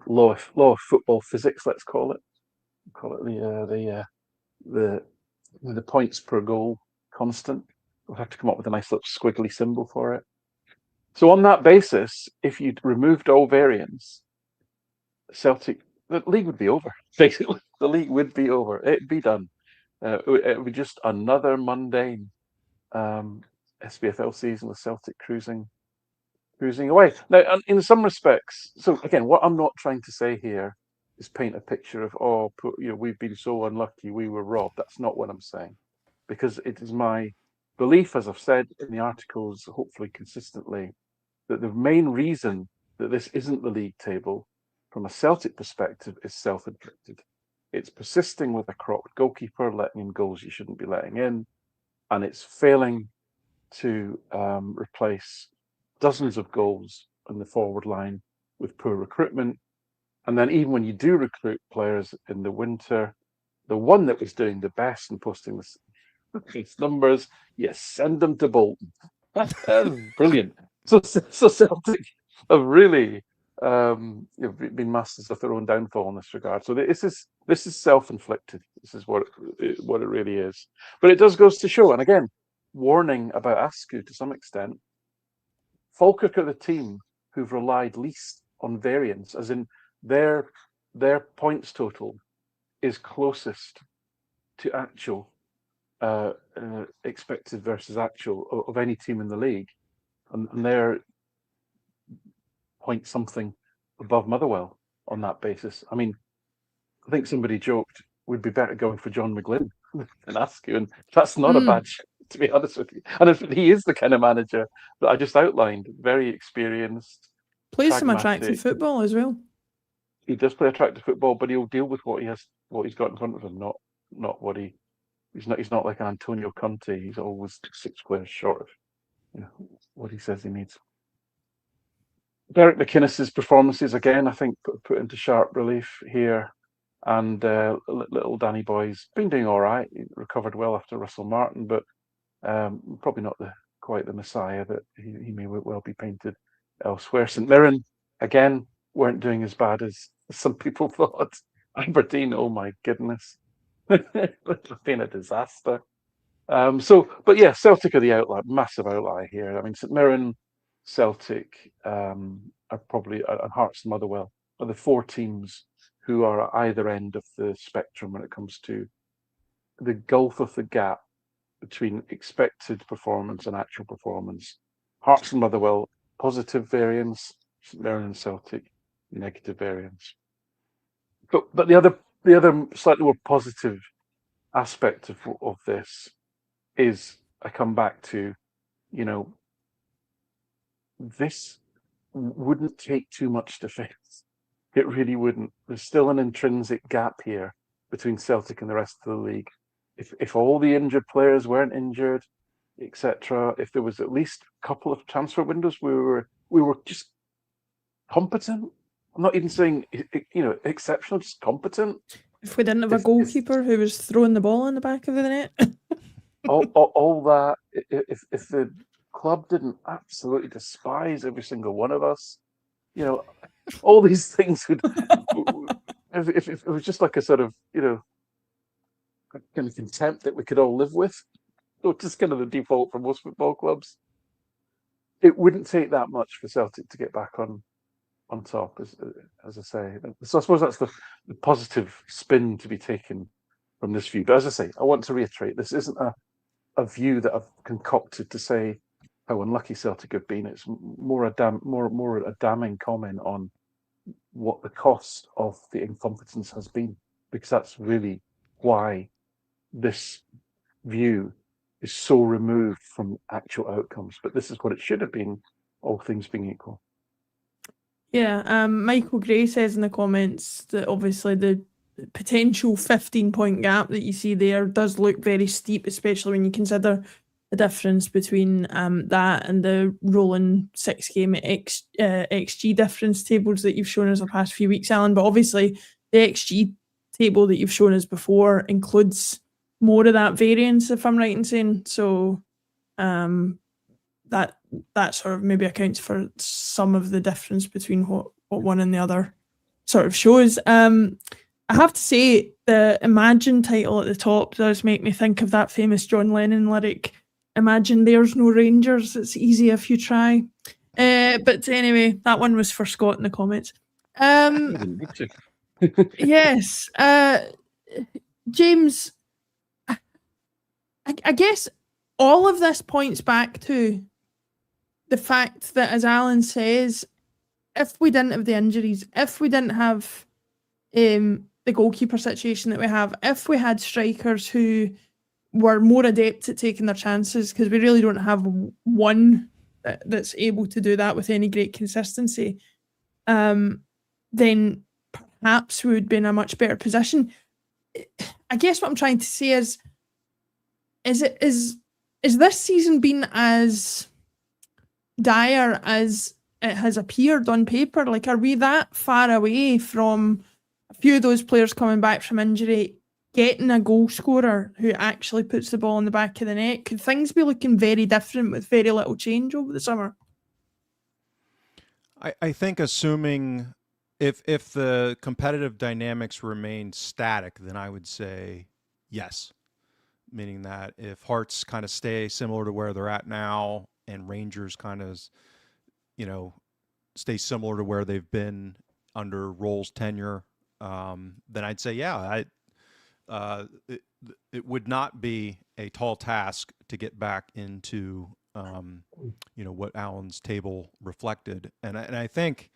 law of football physics, let's call it. Call it the points per goal constant. We'll have to come up with a nice little squiggly symbol for it. So on that basis, if you'd removed all variance, Celtic, the league would be over. Basically, the league would be over. It'd be done. It would be just another mundane SPFL season with Celtic cruising away. Now, in some respects, so again, what I'm not trying to say here paint a picture of, oh, we've been so unlucky, we were robbed. That's not what I'm saying, because it is my belief, as I've said in the articles, hopefully consistently, that the main reason that this isn't the league table, from a Celtic perspective, is self-inflicted. It's persisting with a crocked goalkeeper, letting in goals you shouldn't be letting in, and it's failing to replace dozens of goals in the forward line with poor recruitment. And then even when you do recruit players in the winter, the one that was doing the best and posting the numbers, you send them to Bolton. That's brilliant. So Celtic have really been masters of their own downfall in this regard. So this is self-inflicted. This is what it really is. But it does goes to show, and again, warning about Askew to some extent. Falkirk are the team who've relied least on variance, as in their points total is closest to actual expected versus actual of any team in the league, and they're point something above Motherwell on that basis. I mean, I think somebody joked we'd be better going for John McGlynn than Askew, and that's not a bad shit, to be honest with you. And he is the kind of manager that I just outlined, very experienced, Plays some pragmatic. attractive football as well. He does play attractive football, but he'll deal with what he's got in front of him, not what he's not like an Antonio Conte. He's always 6 players short of what he says he needs. Derek McInnes's performances again, I think, put into sharp relief here. And little Danny Boy's been doing all right. He recovered well after Russell Martin, but probably not quite the messiah that he may well be painted elsewhere. St Mirren, again, weren't doing as bad as some people thought. Aberdeen, oh my goodness, it's been a disaster. But yeah, Celtic are the outlier, massive outlier here. I mean, St Mirren, Celtic are probably, and Hearts and Motherwell are the 4 teams who are at either end of the spectrum when it comes to the gulf of the gap between expected performance and actual performance. Hearts and Motherwell, positive variance. St Mirren and Celtic, negative variance. But the other slightly more positive aspect of this is, I come back to, this wouldn't take too much to fix. It really wouldn't. There's still an intrinsic gap here between Celtic and the rest of the league. If all the injured players weren't injured, etc., if there was at least a couple of transfer windows, we were just competent. I'm not even saying exceptional, just competent. If we didn't have a goalkeeper who was throwing the ball in the back of the net. all that, if the club didn't absolutely despise every single one of us, all these things would. If it was just like a sort of kind of contempt that we could all live with, which is kind of the default for most football clubs, it wouldn't take that much for Celtic to get back on top, as I say. So I suppose that's the positive spin to be taken from this view. But as I say, I want to reiterate, this isn't a view that I've concocted to say how unlucky Celtic have been. It's more a damning comment on what the cost of the incompetence has been, because that's really why this view is so removed from actual outcomes. But this is what it should have been, all things being equal. Yeah, Michael Gray says in the comments that obviously the potential 15-point gap that you see there does look very steep, especially when you consider the difference between that and the rolling 6-game XG difference tables that you've shown us the past few weeks, Alan. But obviously the XG table that you've shown us before includes more of that variance, if I'm right in saying. So that sort of maybe accounts for some of the difference between what one and the other sort of shows. I have to say, the Imagine title at the top does make me think of that famous John Lennon lyric, "Imagine there's no Rangers, it's easy if you try." But anyway, that one was for Scott in the comments. Yes. James, I guess all of this points back to the fact that, as Alan says, if we didn't have the injuries, if we didn't have the goalkeeper situation that we have. If we had strikers who were more adept at taking their chances, because we really don't have one that's able to do that with any great consistency, then perhaps we would be in a much better position. I guess what I'm trying to say is this season been as dire as it has appeared on paper? Like, are we that far away from a few of those players coming back from injury, getting a goal scorer who actually puts the ball in the back of the net? Could things be looking very different with very little change over the summer? I think assuming if the competitive dynamics remain static, then I would say yes. Meaning that if Hearts kind of stay similar to where they're at now and Rangers kind of, stay similar to where they've been under Roll's tenure, then I'd say, yeah, it would not be a tall task to get back into, what Alan's table reflected. And I think,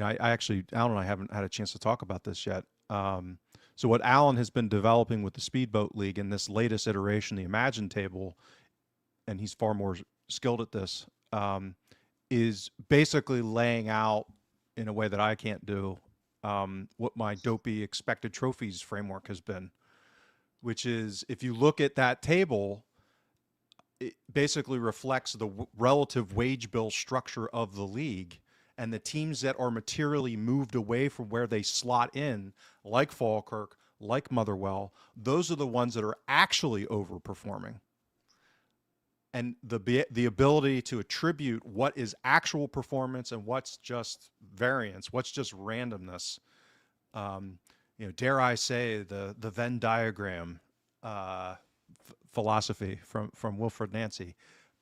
I actually, Alan and I haven't had a chance to talk about this yet. So what Alan has been developing with the Speedboat League in this latest iteration, the Imagine table, and he's far more skilled at this, is basically laying out in a way that I can't do what my dopey expected trophies framework has been, which is if you look at that table, it basically reflects the relative wage bill structure of the league, and the teams that are materially moved away from where they slot in, like Falkirk, like Motherwell, those are the ones that are actually overperforming. And the ability to attribute what is actual performance and what's just variance, what's just randomness. Dare I say the Venn diagram philosophy from Wilfred Nancy.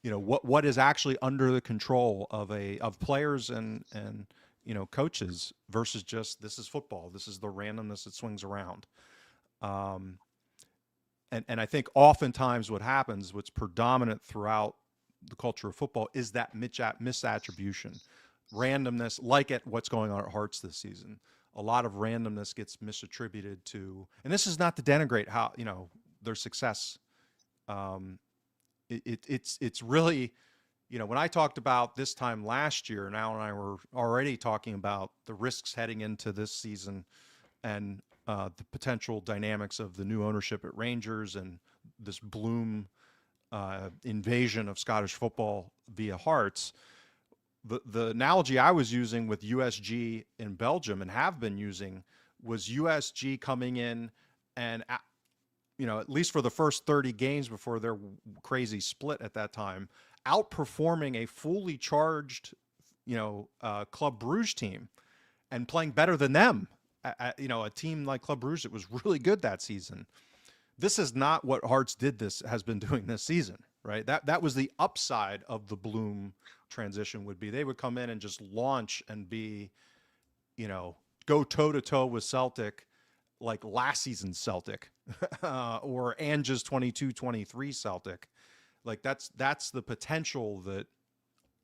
What is actually under the control of players and coaches versus just this is football. This is the randomness that swings around. And I think oftentimes what happens, what's predominant throughout the culture of football, is that misattribution, randomness, like at what's going on at Hearts this season. A lot of randomness gets misattributed to, and this is not to denigrate how their success. It's really, when I talked about this time last year, and Al and I were already talking about the risks heading into this season and the potential dynamics of the new ownership at Rangers and this Bloom invasion of Scottish football via Hearts. The analogy I was using with USG in Belgium and have been using was USG coming in and, at least for the first 30 games before their crazy split at that time, outperforming a fully charged, Club Brugge team and playing better than them. A team like Club Brugge that was really good that season. This is not what Hearts has been doing this season, right? That was the upside of the Bloom transition would be they would come in and just launch and be, go toe to toe with Celtic, like last season's Celtic, or Ange's 22-23 Celtic. Like that's the potential that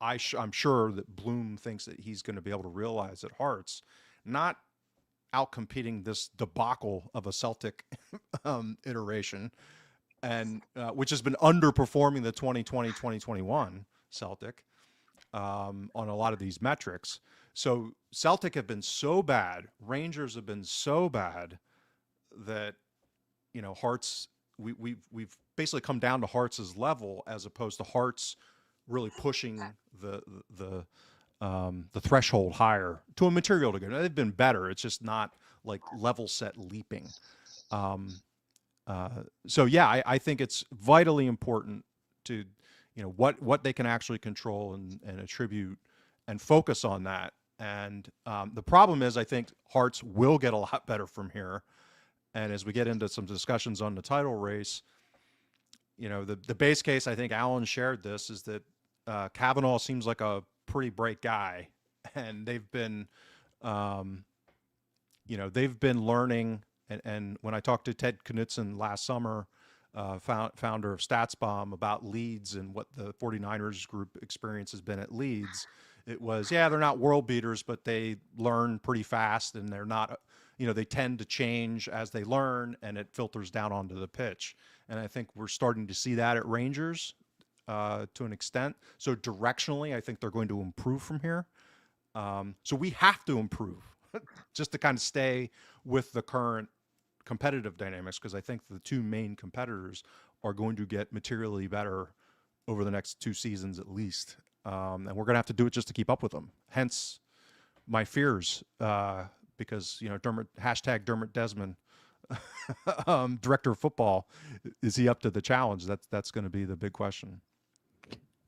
I'm sure that Bloom thinks that he's going to be able to realize at Hearts, not outcompeting this debacle of a Celtic iteration, and which has been underperforming the 2020-2021 Celtic on a lot of these metrics. So Celtic have been so bad, Rangers have been so bad that Hearts we've basically come down to Hearts' level as opposed to Hearts really pushing the threshold higher to a material degree. They've been better. It's just not like level set leaping. So yeah, I think it's vitally important to, what they can actually control and attribute and focus on that. And the problem is, I think Hearts will get a lot better from here. And as we get into some discussions on the title race, the base case, I think Alan shared this, is that Kavanaugh seems like a pretty bright guy, and they've been learning. And when I talked to Ted Knutson last summer, founder of StatsBomb, about Leeds and what the 49ers group experience has been at Leeds, it was, they're not world beaters, but they learn pretty fast, and they're not, they tend to change as they learn, and it filters down onto the pitch. And I think we're starting to see that at Rangers to an extent. So directionally, I think they're going to improve from here. So we have to improve just to kind of stay with the current competitive dynamics, because I think the two main competitors are going to get materially better over the next 2 seasons at least. And we're going to have to do it just to keep up with them. Hence my fears, because, Dermot Desmond, director of football, is he up to the challenge? That's going to be the big question.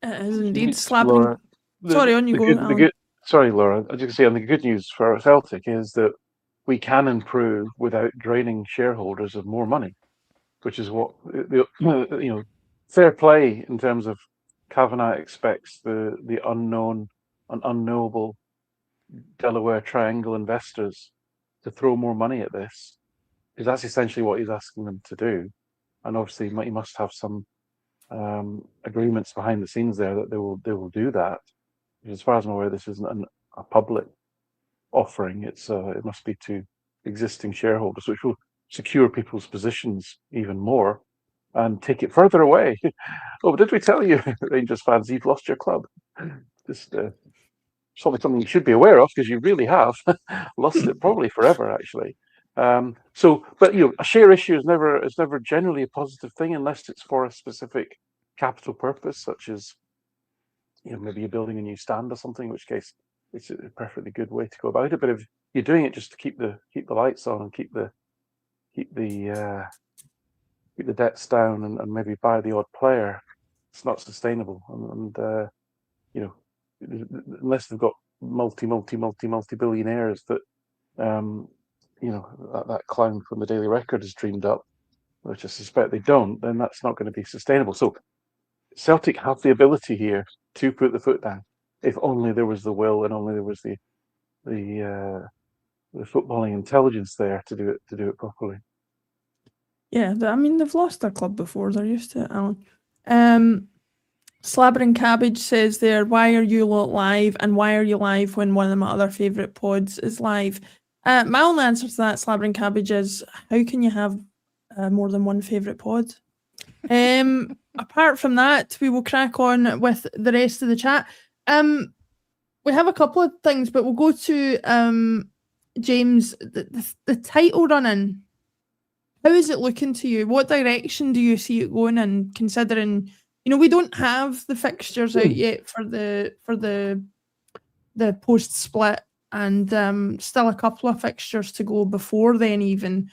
It is indeed. Laura, Sorry, on you go, Alan. Sorry, Laura. I just say, on the good news for Celtic is that we can improve without draining shareholders of more money, which is what fair play in terms of Kavanagh expects the unknown and unknowable Delaware Triangle investors to throw more money at this, because that's essentially what he's asking them to do. And obviously, he must have some agreements behind the scenes there that they will do that. As far as I'm aware, this isn't a public offering. It must be to existing shareholders, which will secure people's positions even more and take it further away. Oh, did we tell you, Rangers fans, you've lost your club? Just probably something you should be aware of, because you really have lost it, probably forever, actually. But a share issue is never generally a positive thing unless it's for a specific capital purpose, such as maybe you're building a new stand or something, in which case it's a perfectly good way to go about it. But if you're doing it just to keep the lights on and keep the debts down and maybe buy the odd player, it's not sustainable. And unless they've got multi billionaires that that clown from the Daily Record has dreamed up, which I suspect they don't, then that's not going to be sustainable. So Celtic have the ability here to put the foot down, if only there was the will and only there was the footballing intelligence there to do it properly. Yeah, they've lost their club before. They're used to it, Alan. Slabber and Cabbage says there, why are you lot live, and why are you live when one of my other favourite pods is live? My only answer to that, Slabber and Cabbage, is how can you have more than one favourite pod? Apart from that, we will crack on with the rest of the chat. We have a couple of things, but we'll go to James, the title running. How is it looking to you? What direction do you see it going in, considering we don't have the fixtures out yet for the post split, and still a couple of fixtures to go before then. Even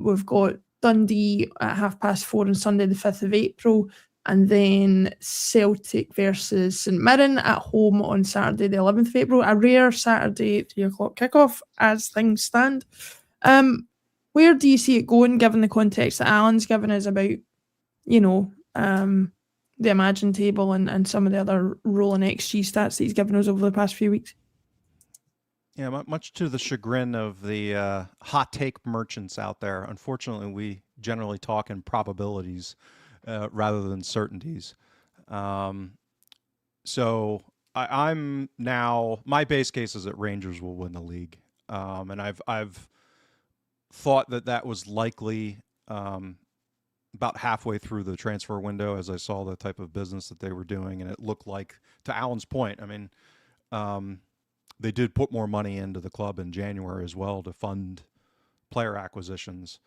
we've got Dundee at 4:30 on Sunday the 5th of April, and then Celtic versus St Mirren at home on Saturday the 11th of April. A rare Saturday 3:00 kickoff as things stand. Where do you see it going, given the context that Alan's given us about the Imagine table and some of the other rolling XG stats that he's given us over the past few weeks? Yeah, much to the chagrin of the hot take merchants out there. Unfortunately, we generally talk in probabilities rather than certainties. So I'm now, my base case is that Rangers will win the league, and I've thought that was likely about halfway through the transfer window, as I saw the type of business that they were doing, and it looked like, to Alan's point, they did put more money into the club in January as well to fund player acquisitions.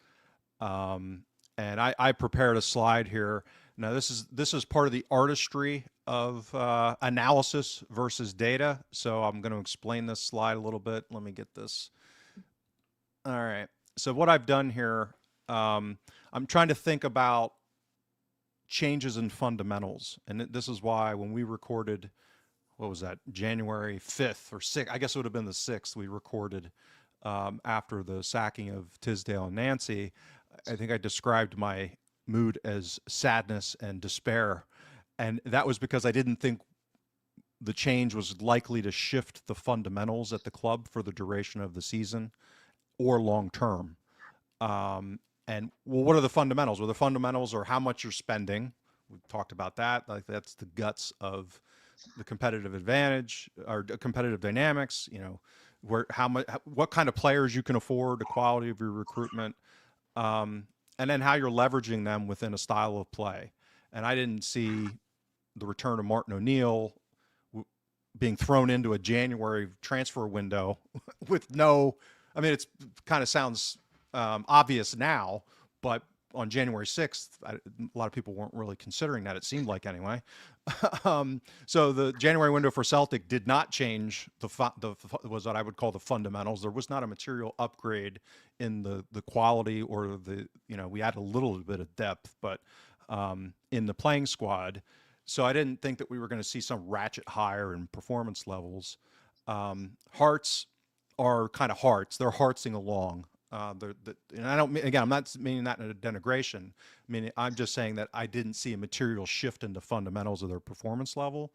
And I prepared a slide here. Now this is part of the artistry of analysis versus data. So I'm going to explain this slide a little bit. Let me get this. All right. So what I've done here, I'm trying to think about changes in fundamentals. And this is why when we recorded, what was that, January 5th or 6th, I guess it would have been the 6th, we recorded after the sacking of Tisdale and Nancy. I think I described my mood as sadness and despair. And that was because I didn't think the change was likely to shift the fundamentals at the club for the duration of the season or long term. And well, what are the fundamentals? Well, the fundamentals are how much you're spending. We've talked about that. Like, that's the guts of the competitive advantage or competitive dynamics. what kind of players you can afford, the quality of your recruitment, and then how you're leveraging them within a style of play. And I didn't see the return of Martin O'Neill being thrown into a January transfer window with no, I mean, it's kind of sounds obvious now, but on January 6th, a lot of people weren't really considering that, it seemed like anyway. So the January window for Celtic did not change was what I would call the fundamentals. There was not a material upgrade in the quality or we added a little bit of depth, but in the playing squad. So I didn't think that we were going to see some ratchet higher in performance levels. Hearts are kind of hearts. They're heartsing along. And I don't, again, I'm not meaning that in a denigration. I mean, I'm just saying that I didn't see a material shift in the fundamentals of their performance level.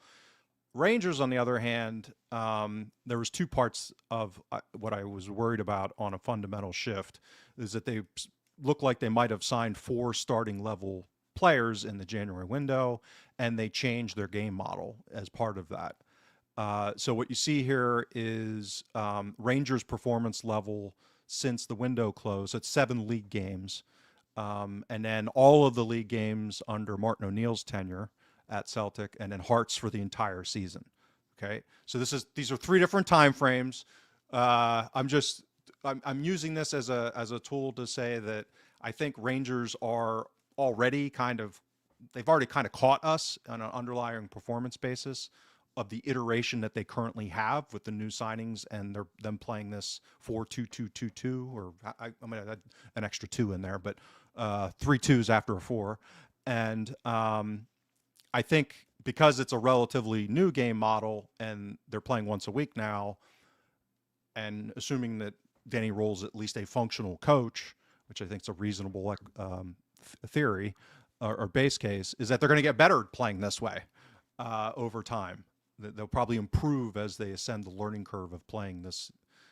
Rangers, on the other hand, there was two parts of what I was worried about on a fundamental shift, is that they looked like they might have signed 4 starting level players in the January window, and they changed their game model as part of that. So what you see here is Rangers' performance level since the window closed. It's 7 league games, and then all of the league games under Martin O'Neill's tenure at Celtic, and then Hearts for the entire season. Okay, so these are 3 different time frames. I'm using this as a tool to say that I think Rangers are already they've already kind of caught us on an underlying performance basis of the iteration that they currently have with the new signings, and them playing this 4-2-2-2-2, or I'm gonna add an extra 2 in there, but 3 2s after a 4. And I think because it's a relatively new game model and they're playing once a week now, and assuming that Danny Roll's at least a functional coach, which I think is a reasonable theory or base case, is that they're going to get better at playing this way over time. They'll probably improve as they ascend the learning curve of playing this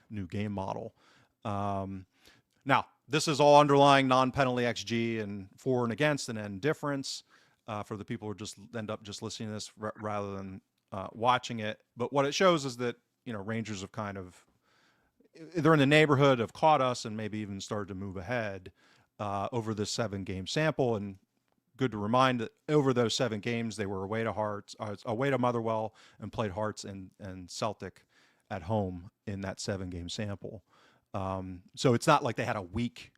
new game model. Now, this is all underlying non-penalty XG and for and against and then difference for the people who just end up just listening to this rather than watching it. But what it shows is that, Rangers have they're in the neighborhood of caught us and maybe even started to move ahead over this 7-game sample. And good to remind that over those 7 games, they were away to Motherwell, and played Hearts and Celtic at home in that 7-game sample. So it's not like they had a weak,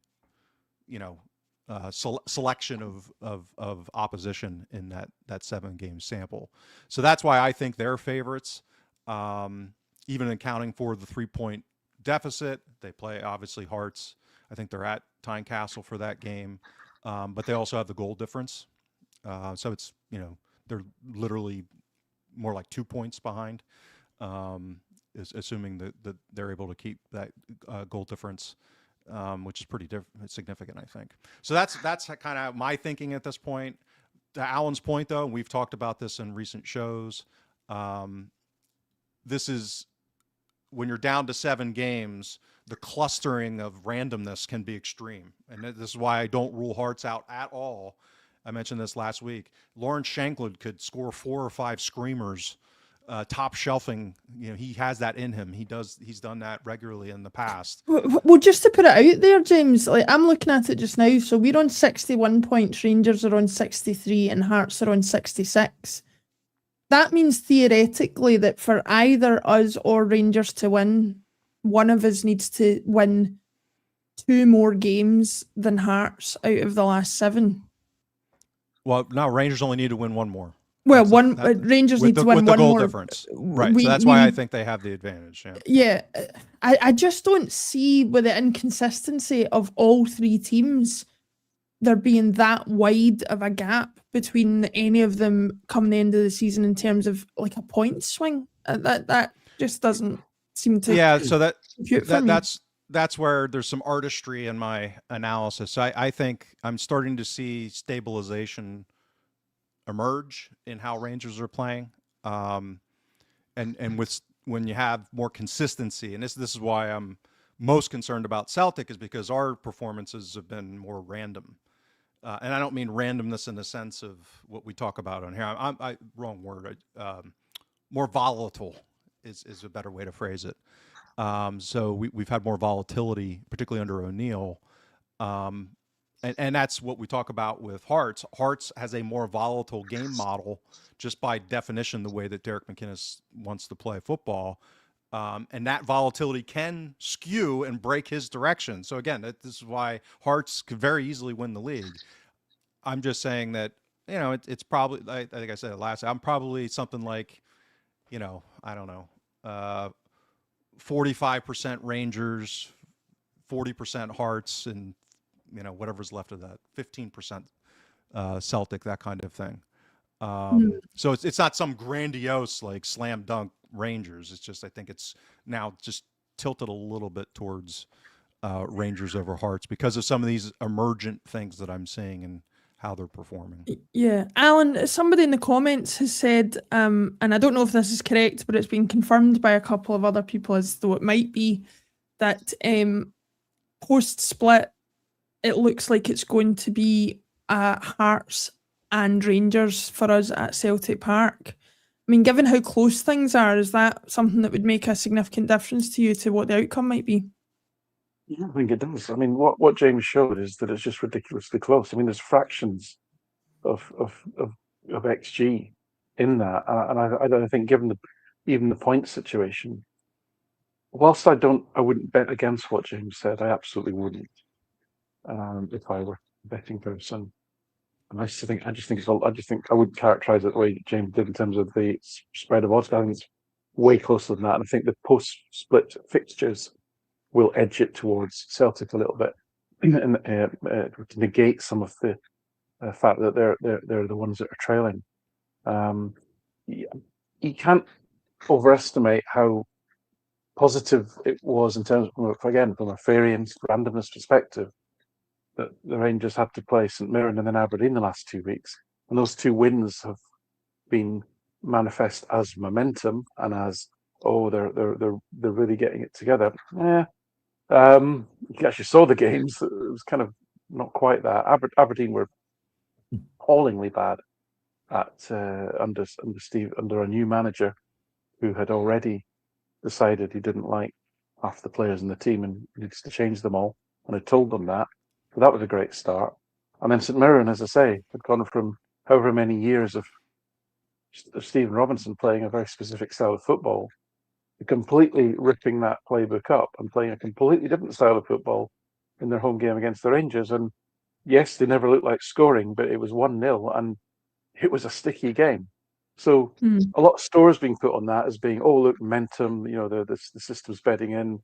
selection of opposition in that 7-game sample. So that's why I think they're favorites, even accounting for the 3-point deficit. They play obviously Hearts. I think they're at Tynecastle for that game. But they also have the goal difference. So it's, they're literally more like 2 points behind, assuming that they're able to keep that goal difference, which is pretty significant, I think. So that's kind of my thinking at this point. To Alan's point, though, and we've talked about this in recent shows, this is when you're down to 7 games, the clustering of randomness can be extreme. And this is why I don't rule Hearts out at all. I mentioned this last week. Lawrence Shankland could score 4 or 5 screamers, top shelving. He has that in him. He's done that regularly in the past. Well, just to put it out there, James, I'm looking at it just now. So we're on 61 points, Rangers are on 63, and Hearts are on 66. That means theoretically that for either us or Rangers to win, one of us needs to win 2 more games than Hearts out of the last 7. Well, no, Rangers only need to win 1 more. Well, Rangers need to win with the 1 goal more difference, right? So that's why I think they have the advantage. Yeah, I just don't see, with the inconsistency of all 3 teams, there being that wide of a gap between any of them come the end of the season in terms of like a point swing. That just doesn't seem to. Yeah, so that's where there's some artistry in my analysis. I think I'm starting to see stabilization emerge in how Rangers are playing, and with when you have more consistency, and this is why I'm most concerned about Celtic, is because our performances have been more random. And I don't mean randomness in the sense of what we talk about on here. Wrong word. More volatile is a better way to phrase it. So we've had more volatility, particularly under O'Neill. And that's what we talk about with Hearts. Hearts has a more volatile game model just by definition, the way that Derek McInnes wants to play football. And that volatility can skew and break his direction. So again, this is why Hearts could very easily win the league. I'm just saying that, it's probably, I think I said it last, I'm probably something like, I don't know, 45% Rangers, 40% Hearts, and whatever's left of that, 15% Celtic, that kind of thing. So it's not some grandiose like slam dunk Rangers. It's just, I think it's now just tilted a little bit towards Rangers over Hearts because of some of these emergent things that I'm seeing and how they're performing. Yeah, Alan, somebody in the comments has said, and I don't know if this is correct, but it's been confirmed by a couple of other people as though it might be, that post-split, it looks like it's going to be Hearts and Rangers for us at Celtic Park. I mean, given how close things are, is that something that would make a significant difference to you to what the outcome might be? Yeah, I think it does. I mean, what James showed is that it's just ridiculously close. I mean, there's fractions of XG in that, and I don't think, given even the point situation, whilst I wouldn't bet against what James said. I absolutely wouldn't, if I were a betting person. And I just think I wouldn't characterize it the way James did in terms of the spread of odds. I think it's way closer than that, and I think the post-split fixtures will edge it towards Celtic a little bit, and to negate some of the fact that they're the ones that are trailing. You can't overestimate how positive it was in terms of, again, from a variance randomness perspective, that the Rangers had to play St Mirren and then Aberdeen the last 2 weeks, and those two wins have been manifest as momentum and as they're really getting it together. Yeah. You actually saw the games. It was kind of not quite that. Aberdeen were appallingly bad at under a new manager who had already decided he didn't like half the players in the team and needs to change them all, and I told them that. So that was a great start. And then St Mirren, as I say, had gone from however many years of Stephen Robinson playing a very specific style of football, completely ripping that playbook up and playing a completely different style of football in their home game against the Rangers. And yes, they never looked like scoring, but it was 1-0 and it was a sticky game. So a lot of stores being put on that as being, oh, look, momentum, the system's bedding in,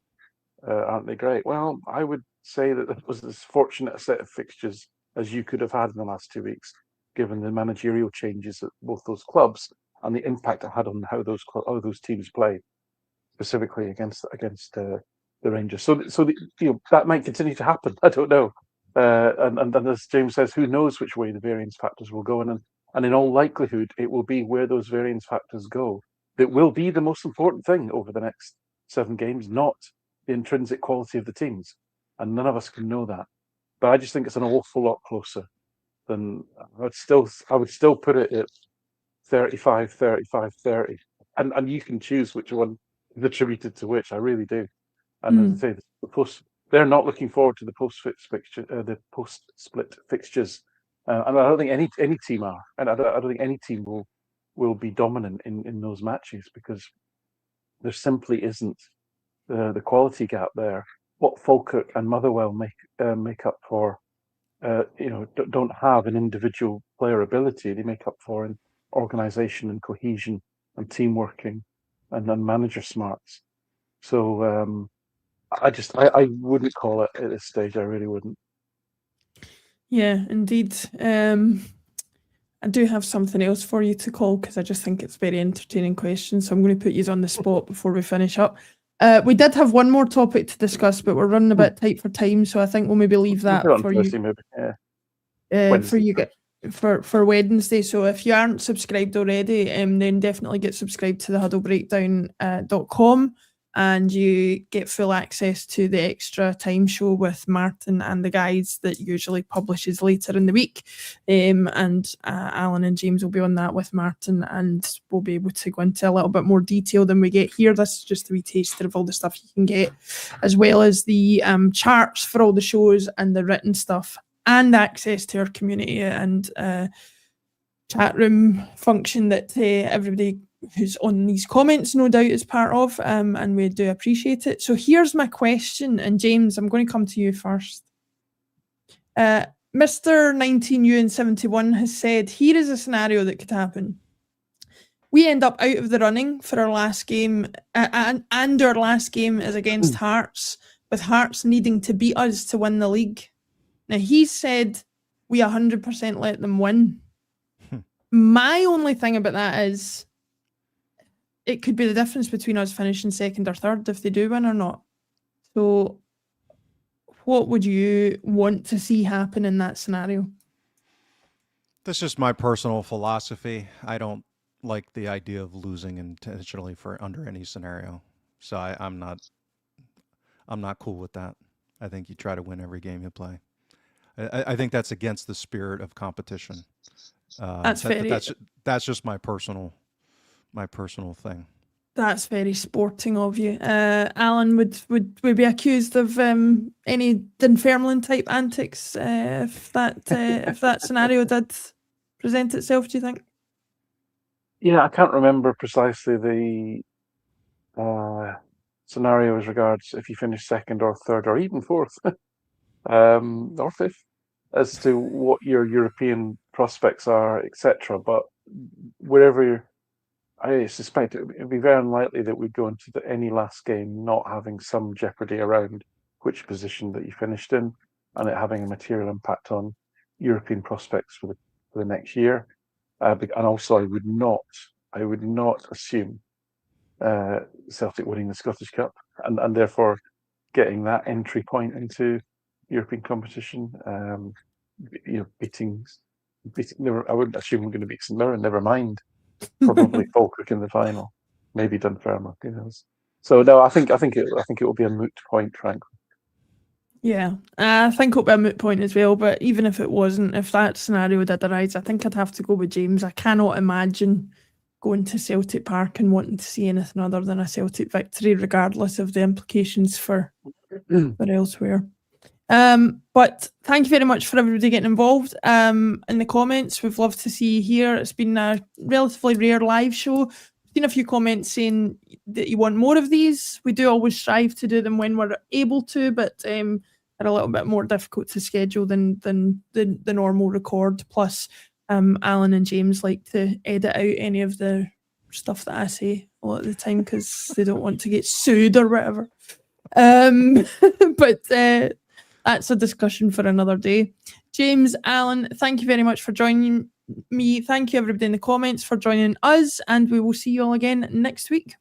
aren't they great? Well, I would say that it was as fortunate a set of fixtures as you could have had in the last 2 weeks, given the managerial changes at both those clubs and the impact it had on how those teams played, specifically against the Rangers. So that might continue to happen. I don't know. And as James says, who knows which way the variance factors will go, and in all likelihood, it will be where those variance factors go that will be the most important thing over the next 7 games, not the intrinsic quality of the teams. And none of us can know that. But I just think it's an awful lot closer than I would still put it at 35, 35, 30. And you can choose which one is attributed to which. I really do. And as I say, they're not looking forward to the post-split fixtures. And I don't think any team are. And I don't think any team will be dominant in those matches, because there simply isn't the quality gap there. What Falkirk and Motherwell make up for, don't have an individual player ability. They make up for in organisation and cohesion and team working and then manager smarts. So I wouldn't call it at this stage. I really wouldn't. Yeah, indeed. I do have something else for you to call, because I just think it's a very entertaining question. So I'm going to put you on the spot before we finish up. We did have one more topic to discuss, but we're running a bit tight for time, so I think we'll maybe leave that for you. For Wednesday. So if you aren't subscribed already, then definitely get subscribed to the huddlebreakdown.com. and you get full access to the extra time show with Martin and the guys that usually publishes later in the week. And Alan and James will be on that with Martin, and we'll be able to go into a little bit more detail than we get here. This is just a wee taster of all the stuff you can get, as well as the charts for all the shows and the written stuff, and access to our community and chat room function that everybody who's on these comments no doubt is part of, and we do appreciate it. So here's my question, and James, I'm going to come to you first. Mr. 19UN71 has said, here is a scenario that could happen. We end up out of the running for our last game, and our last game is against Hearts, with Hearts needing to beat us to win the league. Now, he said we 100% let them win. My only thing about that is it could be the difference between us finishing second or third if they do win or not. So what would you want to see happen in that scenario? That's just my personal philosophy. I don't like the idea of losing intentionally under any scenario. So I'm not cool with that. I think you try to win every game you play. I think that's against the spirit of competition. That's just my personal thing. That's very sporting of you. Alan, would we be accused of any Dunfermline type antics if that scenario did present itself, do you think? Yeah, I can't remember precisely the scenario as regards if you finish second or third or even fourth or fifth, as to what your European prospects are, etc. But wherever I suspect it would be very unlikely that we'd go into any last game not having some jeopardy around which position that you finished in, and it having a material impact on European prospects for the next year. And also, I would not assume Celtic winning the Scottish Cup and therefore getting that entry point into European competition. Beating. I wouldn't assume we're going to beat St Mirren. Never mind. Probably Falkirk in the final, maybe Dunfermline. Who knows? So no, I think it will be a moot point, frankly. Yeah, I think it'll be a moot point as well. But even if it wasn't, if that scenario did arise, I think I'd have to go with James. I cannot imagine going to Celtic Park and wanting to see anything other than a Celtic victory, regardless of the implications for elsewhere. But thank you very much for everybody getting involved in the comments. We've loved to see you here. It's been a relatively rare live show. I've seen a few comments saying that you want more of these. We do always strive to do them when we're able to, but they're a little bit more difficult to schedule than the normal record. Plus, Alan and James like to edit out any of the stuff that I say a lot of the time because they don't want to get sued or whatever. But that's a discussion for another day. James, Alan, thank you very much for joining me. Thank you everybody in the comments for joining us, and we will see you all again next week.